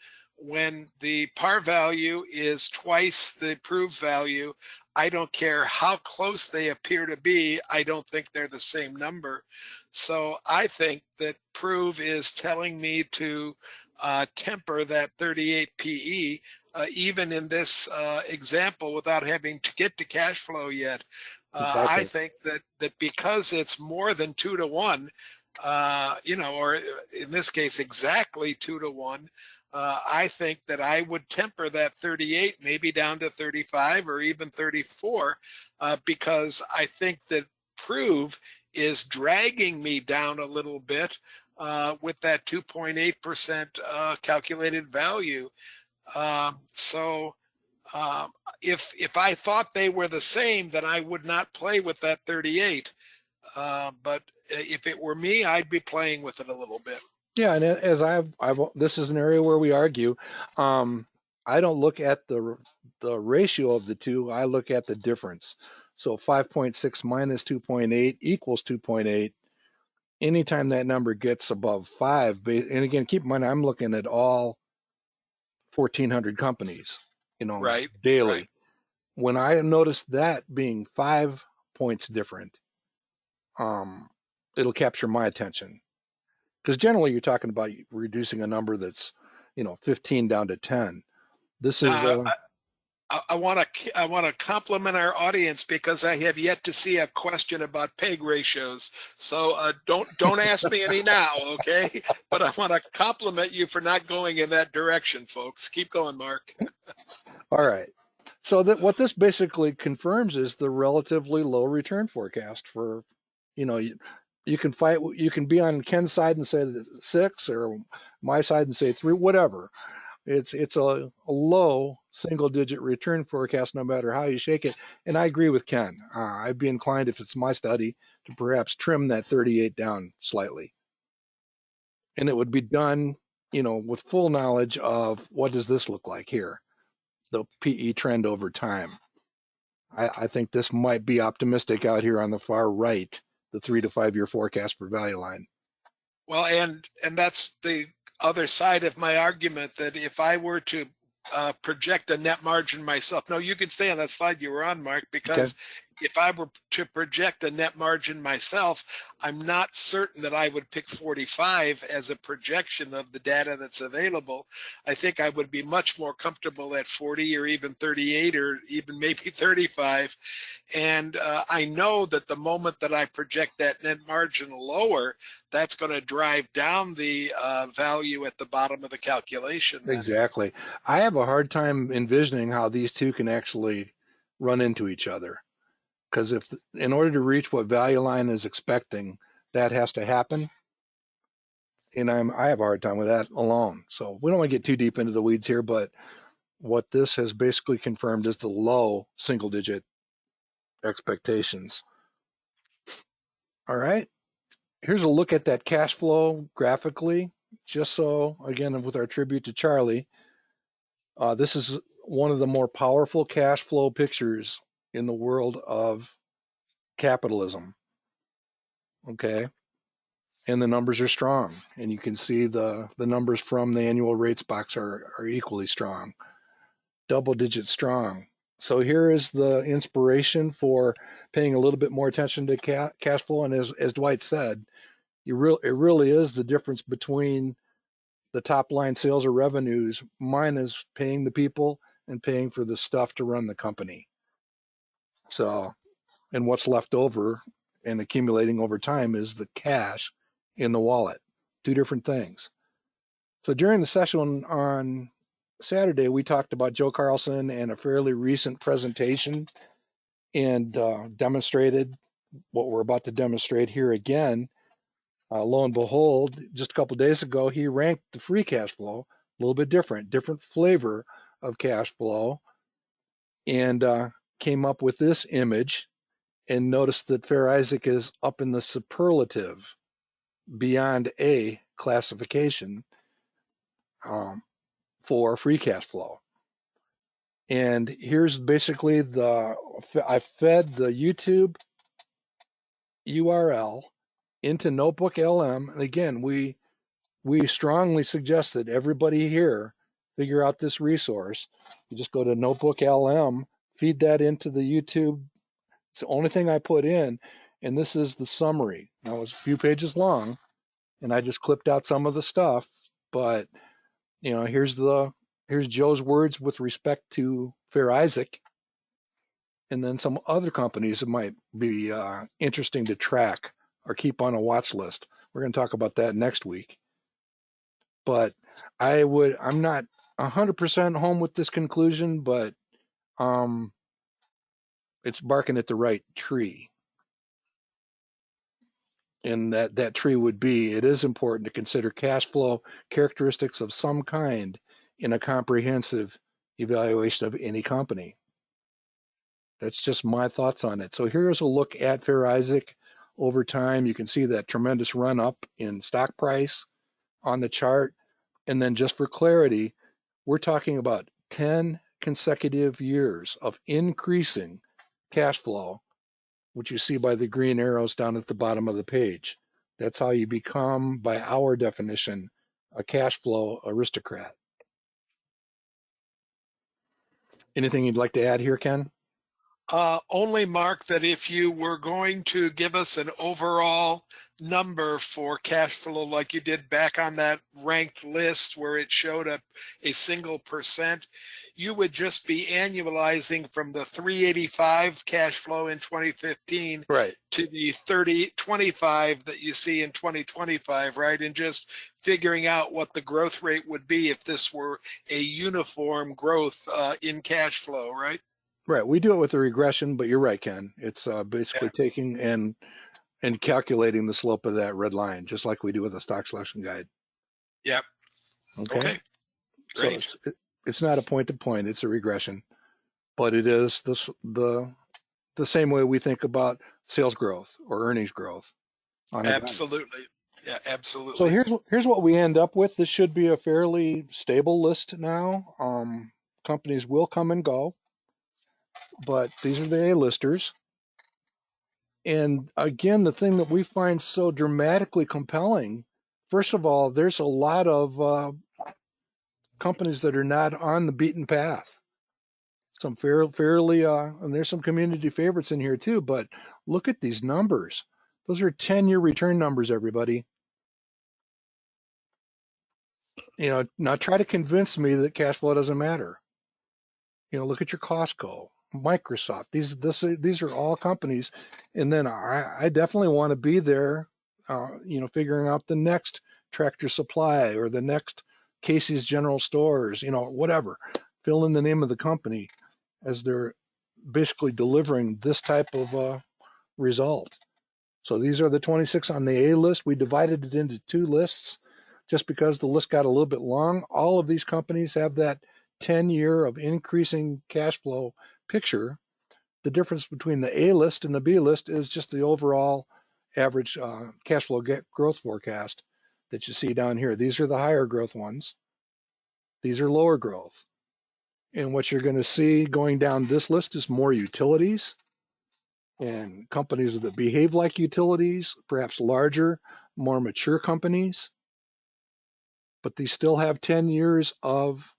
the par value is twice the proved value, I don't care how close they appear to be, I don't think they're the same number. So I think that prove is telling me to temper that 38 PE, even in this example, without having to get to cash flow yet. Exactly. I think that because it's more than 2 to 1, or in this case, exactly 2 to 1, I think that I would temper that 38 maybe down to 35 or even 34, because I think that prove is dragging me down a little bit with that 2.8% calculated value. If I thought they were the same, then I would not play with that 38. But if it were me, I'd be playing with it a little bit. Yeah, and as this is an area where we argue. I don't look at the ratio of the two. I look at the difference. So 5.6 minus 2.8 equals 2.8. Anytime that number gets above 5, and again, keep in mind I'm looking at all 1,400 companies, right, daily. Right. When I notice that being 5 points different, it'll capture my attention. Because generally you're talking about reducing a number that's 15 down to 10. This is I want to compliment our audience, because I have yet to see a question about peg ratios. So don't ask me any now, okay? But I want to compliment you for not going in that direction, folks. Keep going, Mark. All right. So what this basically confirms is the relatively low return forecast for, you can be on Ken's side and say 6, or my side and say 3, whatever. It's a low single-digit return forecast no matter how you shake it. And I agree with Ken. I'd be inclined, if it's my study, to perhaps trim that 38 down slightly. And it would be done, with full knowledge of what does this look like here, the PE trend over time. I think this might be optimistic out here on the far right, the 3 to 5 year forecast for value line. Well, and that's the other side of my argument, that if I were to project a net margin myself, no, you can stay on that slide you were on, Mark, because okay. If I were to project a net margin myself, I'm not certain that I would pick 45 as a projection of the data that's available. I think I would be much more comfortable at 40 or even 38 or even maybe 35. And I know that the moment that I project that net margin lower, that's going to drive down the value at the bottom of the calculation. Then. Exactly. I have a hard time envisioning how these two can actually run into each other. Because in order to reach what value line is expecting, that has to happen. and I have a hard time with that alone. So we don't want to get too deep into the weeds here, but what this has basically confirmed is the low single digit expectations. All right. Here's a look at that cash flow graphically, just so, again, with our tribute to Charlie, this is one of the more powerful cash flow pictures in the world of capitalism. Okay. And the numbers are strong. And you can see the numbers from the annual rates box are equally strong, double digit strong. So here is the inspiration for paying a little bit more attention to cash flow. And as Dwight said, it really is the difference between the top line sales or revenues minus paying the people and paying for the stuff to run the company. So, and what's left over and accumulating over time is the cash in the wallet. Two different things. So during the session on Saturday, we talked about Joe Carlson and a fairly recent presentation and demonstrated what we're about to demonstrate here again. Lo and behold, just a couple of days ago, he ranked the free cash flow a little bit different flavor of cash flow, and came up with this image and noticed that Fair Isaac is up in the superlative beyond A classification for free cash flow. And here's basically I fed the YouTube URL into Notebook LM. And again, we strongly suggest that everybody here figure out this resource. You just go to Notebook LM, feed that into the YouTube. It's the only thing I put in, and this is the summary. Now it's a few pages long, and I just clipped out some of the stuff. But here's Joe's words with respect to Fair Isaac, and then some other companies that might be interesting to track or keep on a watch list. We're going to talk about that next week. But I'm not 100% home with this conclusion, but it's barking at the right tree. And that tree would be, it is important to consider cash flow characteristics of some kind in a comprehensive evaluation of any company. That's just my thoughts on it. So here's a look at Fair Isaac over time. You can see that tremendous run up in stock price on the chart. And then just for clarity, we're talking about 10 consecutive years of increasing cash flow, which you see by the green arrows down at the bottom of the page. That's how you become, by our definition, a cash flow aristocrat. Anything you'd like to add here, Ken? Only, Mark, that if you were going to give us an overall number for cash flow like you did back on that ranked list where it showed up a single percent, you would just be annualizing from the 385 cash flow in 2015 right to the 3025 that you see in 2025, right? And just figuring out what the growth rate would be if this were a uniform growth in cash flow, right? Right. We do it with a regression, but you're right, Ken. It's basically taking and calculating the slope of that red line, just like we do with a stock selection guide. Yep. Okay. Great. So it's not a point to point; it's a regression, but it is the same way we think about sales growth or earnings growth. Absolutely. Yeah, absolutely. So here's what we end up with. This should be a fairly stable list now. Companies will come and go, but these are the A-listers. And again, the thing that we find so dramatically compelling, first of all, there's a lot of companies that are not on the beaten path. Some fairly, and there's some community favorites in here too, but look at these numbers. Those are 10-year return numbers, everybody. Now try to convince me that cash flow doesn't matter. Look at your Costco, Microsoft. These are all companies, and then I definitely want to be there. Figuring out the next Tractor Supply or the next Casey's General Stores. Whatever. Fill in the name of the company as they're basically delivering this type of result. So these are the 26 on the A list. We divided it into two lists. just because the list got a little bit long. All of these companies have that 10-year of increasing cash flow picture. The difference between the A list and the B list is just the overall average cash flow growth forecast that you see down here. These are the higher growth ones. These are lower growth. And what you're going to see going down this list is more utilities and companies that behave like utilities, perhaps larger, more mature companies. But these still have 10 years of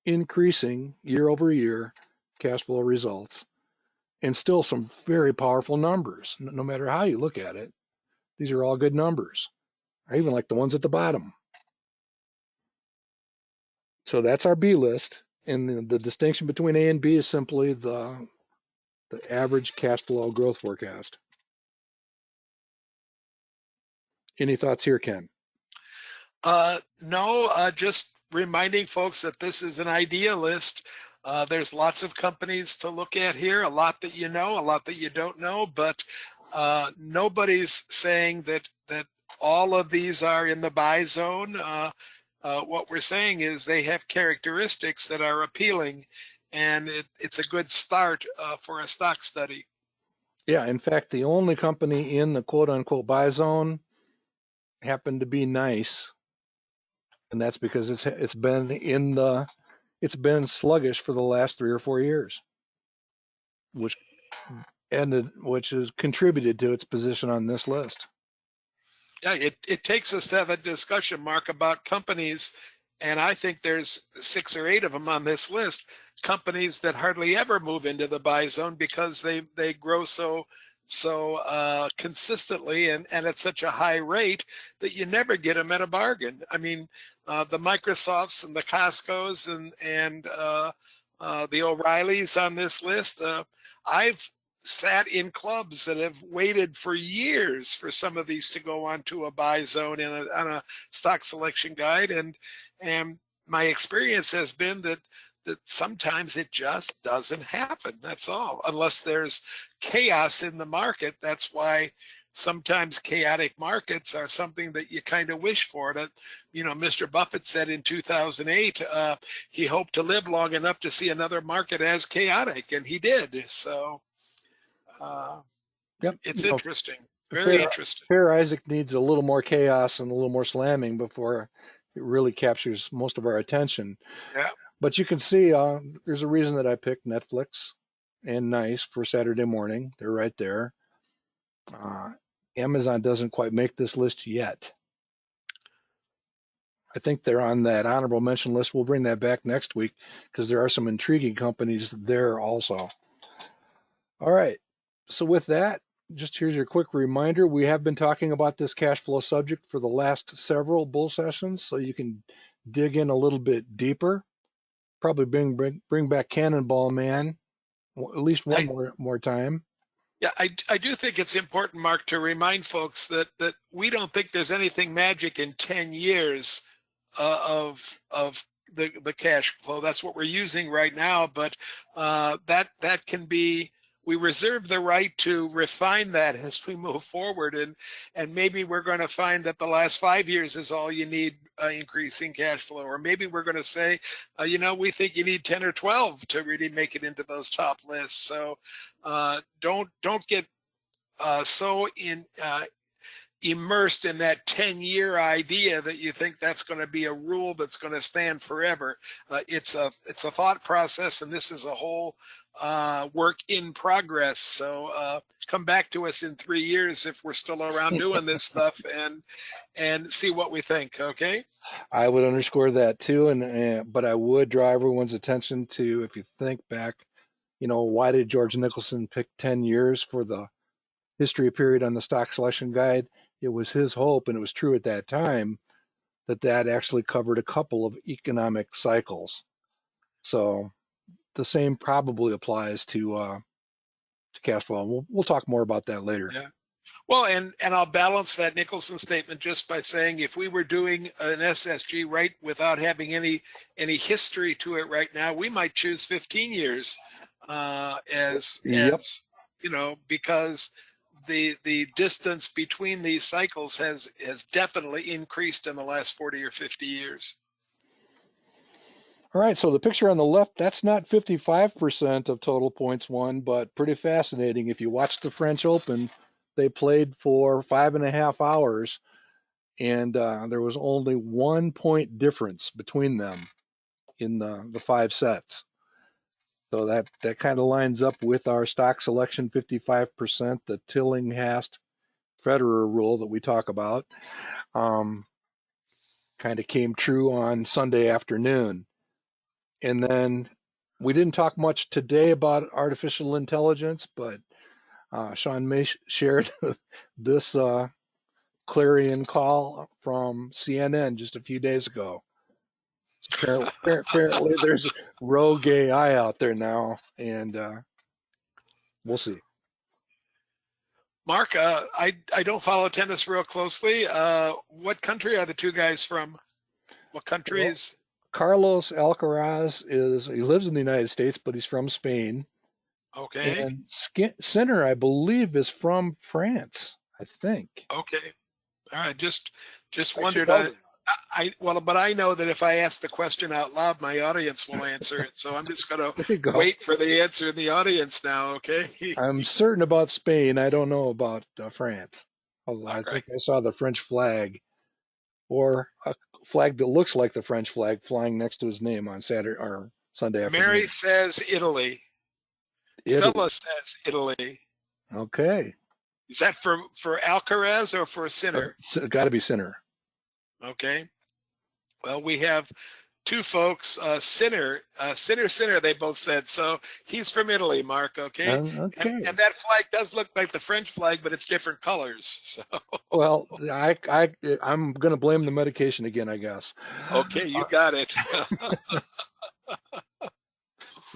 increasing year over year cash flow results and still some very powerful numbers, no matter how you look at it. These are all good numbers. I even like the ones at the bottom. So that's our B list. And the distinction between A and B is simply the average cash flow growth forecast. Any thoughts here, Ken? No, just reminding folks that this is an idea list. There's lots of companies to look at here, a lot that you know, a lot that you don't know, but nobody's saying that all of these are in the buy zone. What we're saying is they have characteristics that are appealing, and it's a good start for a stock study. Yeah, in fact, the only company in the quote-unquote buy zone happened to be NICE, and that's because it's been sluggish for the last 3 or 4 years, which has contributed to its position on this list. Yeah, it takes us to have a discussion, Mark, about companies, and I think there's 6 or 8 of them on this list, companies that hardly ever move into the buy zone because they grow so consistently and at such a high rate that you never get them at a bargain. I mean, the Microsofts and the Costcos and the O'Reillys on this list, I've sat in clubs that have waited for years for some of these to go onto a buy zone on a stock selection guide, and my experience has been that sometimes it just doesn't happen. That's all, unless there's chaos in the market. That's why sometimes chaotic markets are something that you kind of wish for. That, Mr. Buffett said in 2008 he hoped to live long enough to see another market as chaotic, and he did. So Yep, it's interesting, very interesting. Fair Isaac needs a little more chaos and a little more slamming before it really captures most of our attention. Yeah. But you can see there's a reason that I picked Netflix and NICE for Saturday morning. They're right there. Amazon doesn't quite make this list yet. I think they're on that honorable mention list. We'll bring that back next week because there are some intriguing companies there also. All right. So with that, just here's your quick reminder. We have been talking about this cash flow subject for the last several bull sessions, so you can dig in a little bit deeper. Probably bring back Cannonball Man at least one more time. Yeah, I do think it's important, Mark, to remind folks that we don't think there's anything magic in 10 years of the cash flow. That's what we're using right now, but that can be. We reserve the right to refine that as we move forward, and maybe we're going to find that the last 5 years is all you need increasing cash flow, or maybe we're going to say, we think you need 10 or 12 to really make it into those top lists. So don't get so immersed in that 10-year idea that you think that's going to be a rule that's going to stand forever. It's a thought process, and this is a whole work in progress. So come back to us in 3 years if we're still around doing this stuff and see what we think. Okay. I would underscore that too, but I would draw everyone's attention to, if you think back, why did George Nicholson pick 10 years for the history period on the stock selection guide? It was his hope, and it was true at that time, that actually covered a couple of economic cycles. So the same probably applies to cash flow. We'll talk more about that later. Yeah. Well, and I'll balance that Nicholson statement just by saying, if we were doing an SSG right without having any history to it right now, we might choose 15 years as Yep. because the distance between these cycles has definitely increased in the last 40 or 50 years. All right, so the picture on the left, that's not 55% of total points won, but pretty fascinating. If you watch the French Open, they played for 5.5 hours, and there was only 1 point difference between them in the 5 sets. So that kind of lines up with our stock selection 55%, the Tillinghast Federer rule that we talk about. Kind of came true on Sunday afternoon. And then we didn't talk much today about artificial intelligence, but Sean May shared this clarion call from CNN just a few days ago. So apparently there's rogue AI out there now, and we'll see. Mark, I don't follow tennis real closely. What country are the two guys from? What countries? Well, Carlos Alcaraz he lives in the United States, but he's from Spain. Okay. And Sinner, I believe, is from France, I think. Okay. All right. Just I wondered. But I know that if I ask the question out loud, my audience will answer it. So I'm just going to wait for the answer in the audience now. Okay. I'm certain about Spain. I don't know about France. Although I think I saw the French flag, or a flag that looks like the French flag, flying next to his name on Saturday or Sunday afternoon. Mary says Italy. Phyllis says Italy. Okay. Is that for Alcaraz or for Sinner? Got to be Sinner. Okay. Well, we have two folks, Sinner, they both said. So he's from Italy, Mark, okay? Okay. And that flag does look like the French flag, but it's different colors. So. Well, I'm going to blame the medication again, I guess. Okay, you got it.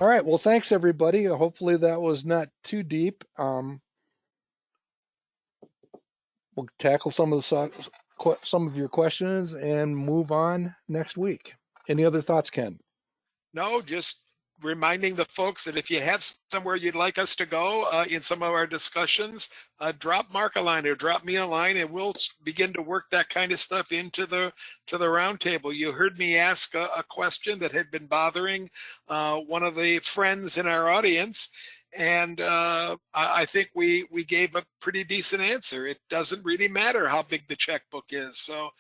All right. Well, thanks, everybody. Hopefully that was not too deep. We'll tackle some of your questions and move on next week. Any other thoughts, Ken? No, just reminding the folks that if you have somewhere you'd like us to go in some of our discussions, drop Mark a line or drop me a line, and we'll begin to work that kind of stuff into the roundtable. You heard me ask a question that had been bothering one of the friends in our audience, and I think we gave a pretty decent answer. It doesn't really matter how big the checkbook is. So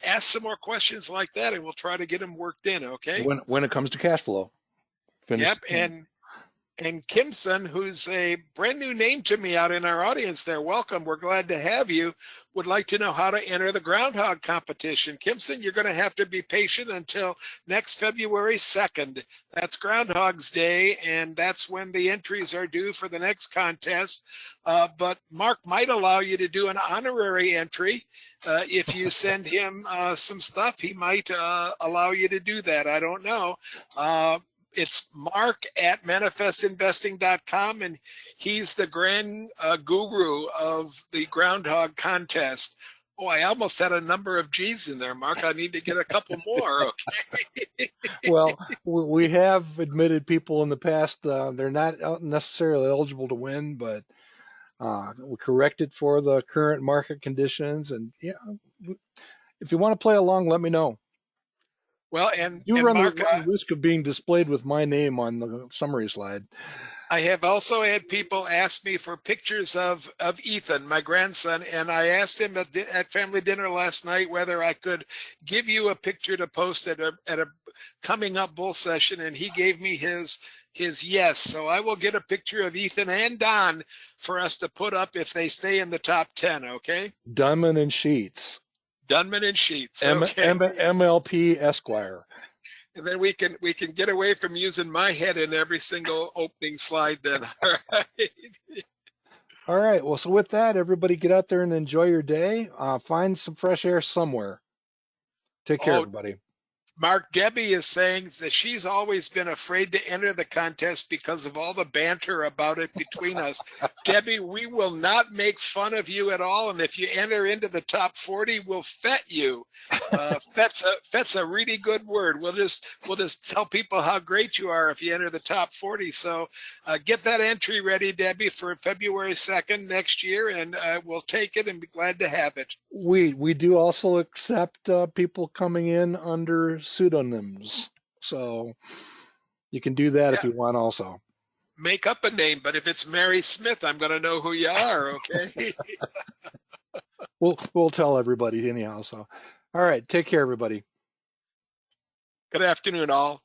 ask some more questions like that, and we'll try to get them worked in, okay? When it comes to cash flow. Yep, and Kimson, who's a brand new name to me out in our audience there, welcome. We're glad to have you. Would like to know how to enter the groundhog competition. Kimson, you're going to have to be patient until next February 2nd. That's Groundhog's Day, and that's when the entries are due for the next contest. But Mark might allow you to do an honorary entry. If you send him some stuff, he might allow you to do that. I don't know. It's Mark at manifestinvesting.com, and he's the grand guru of the groundhog contest. Oh, I almost had a number of G's in there, Mark. I need to get a couple more, okay? Well, we have admitted people in the past, they're not necessarily eligible to win, but we corrected for the current market conditions. And yeah, if you want to play along, let me know. Well, and run Mark, the risk of being displayed with my name on the summary slide. I have also had people ask me for pictures of Ethan, my grandson, and I asked him at family dinner last night whether I could give you a picture to post at a coming up bull session, and he gave me his yes. So I will get a picture of Ethan and Don for us to put up if they stay in the top 10. Okay. Dunman and Sheets. Dunman and Sheets. Okay. MLP Esquire. And then we can get away from using my head in every single opening slide then. All right. All right. Well, so with that, everybody get out there and enjoy your day. Find some fresh air somewhere. Take care, everybody. Mark, Debbie is saying that she's always been afraid to enter the contest because of all the banter about it between us. Debbie, we will not make fun of you at all, and if you enter into the top 40, we'll fet you. Fet's a really good word. We'll just tell people how great you are if you enter the top 40. So get that entry ready, Debbie, for February 2nd next year, and we'll take it and be glad to have it. We do also accept people coming in under pseudonyms, so you can do that if you want also. Make up a name, but if it's Mary Smith, I'm going to know who you are, okay? We'll tell everybody anyhow. So, all right, take care, everybody. Good afternoon, all.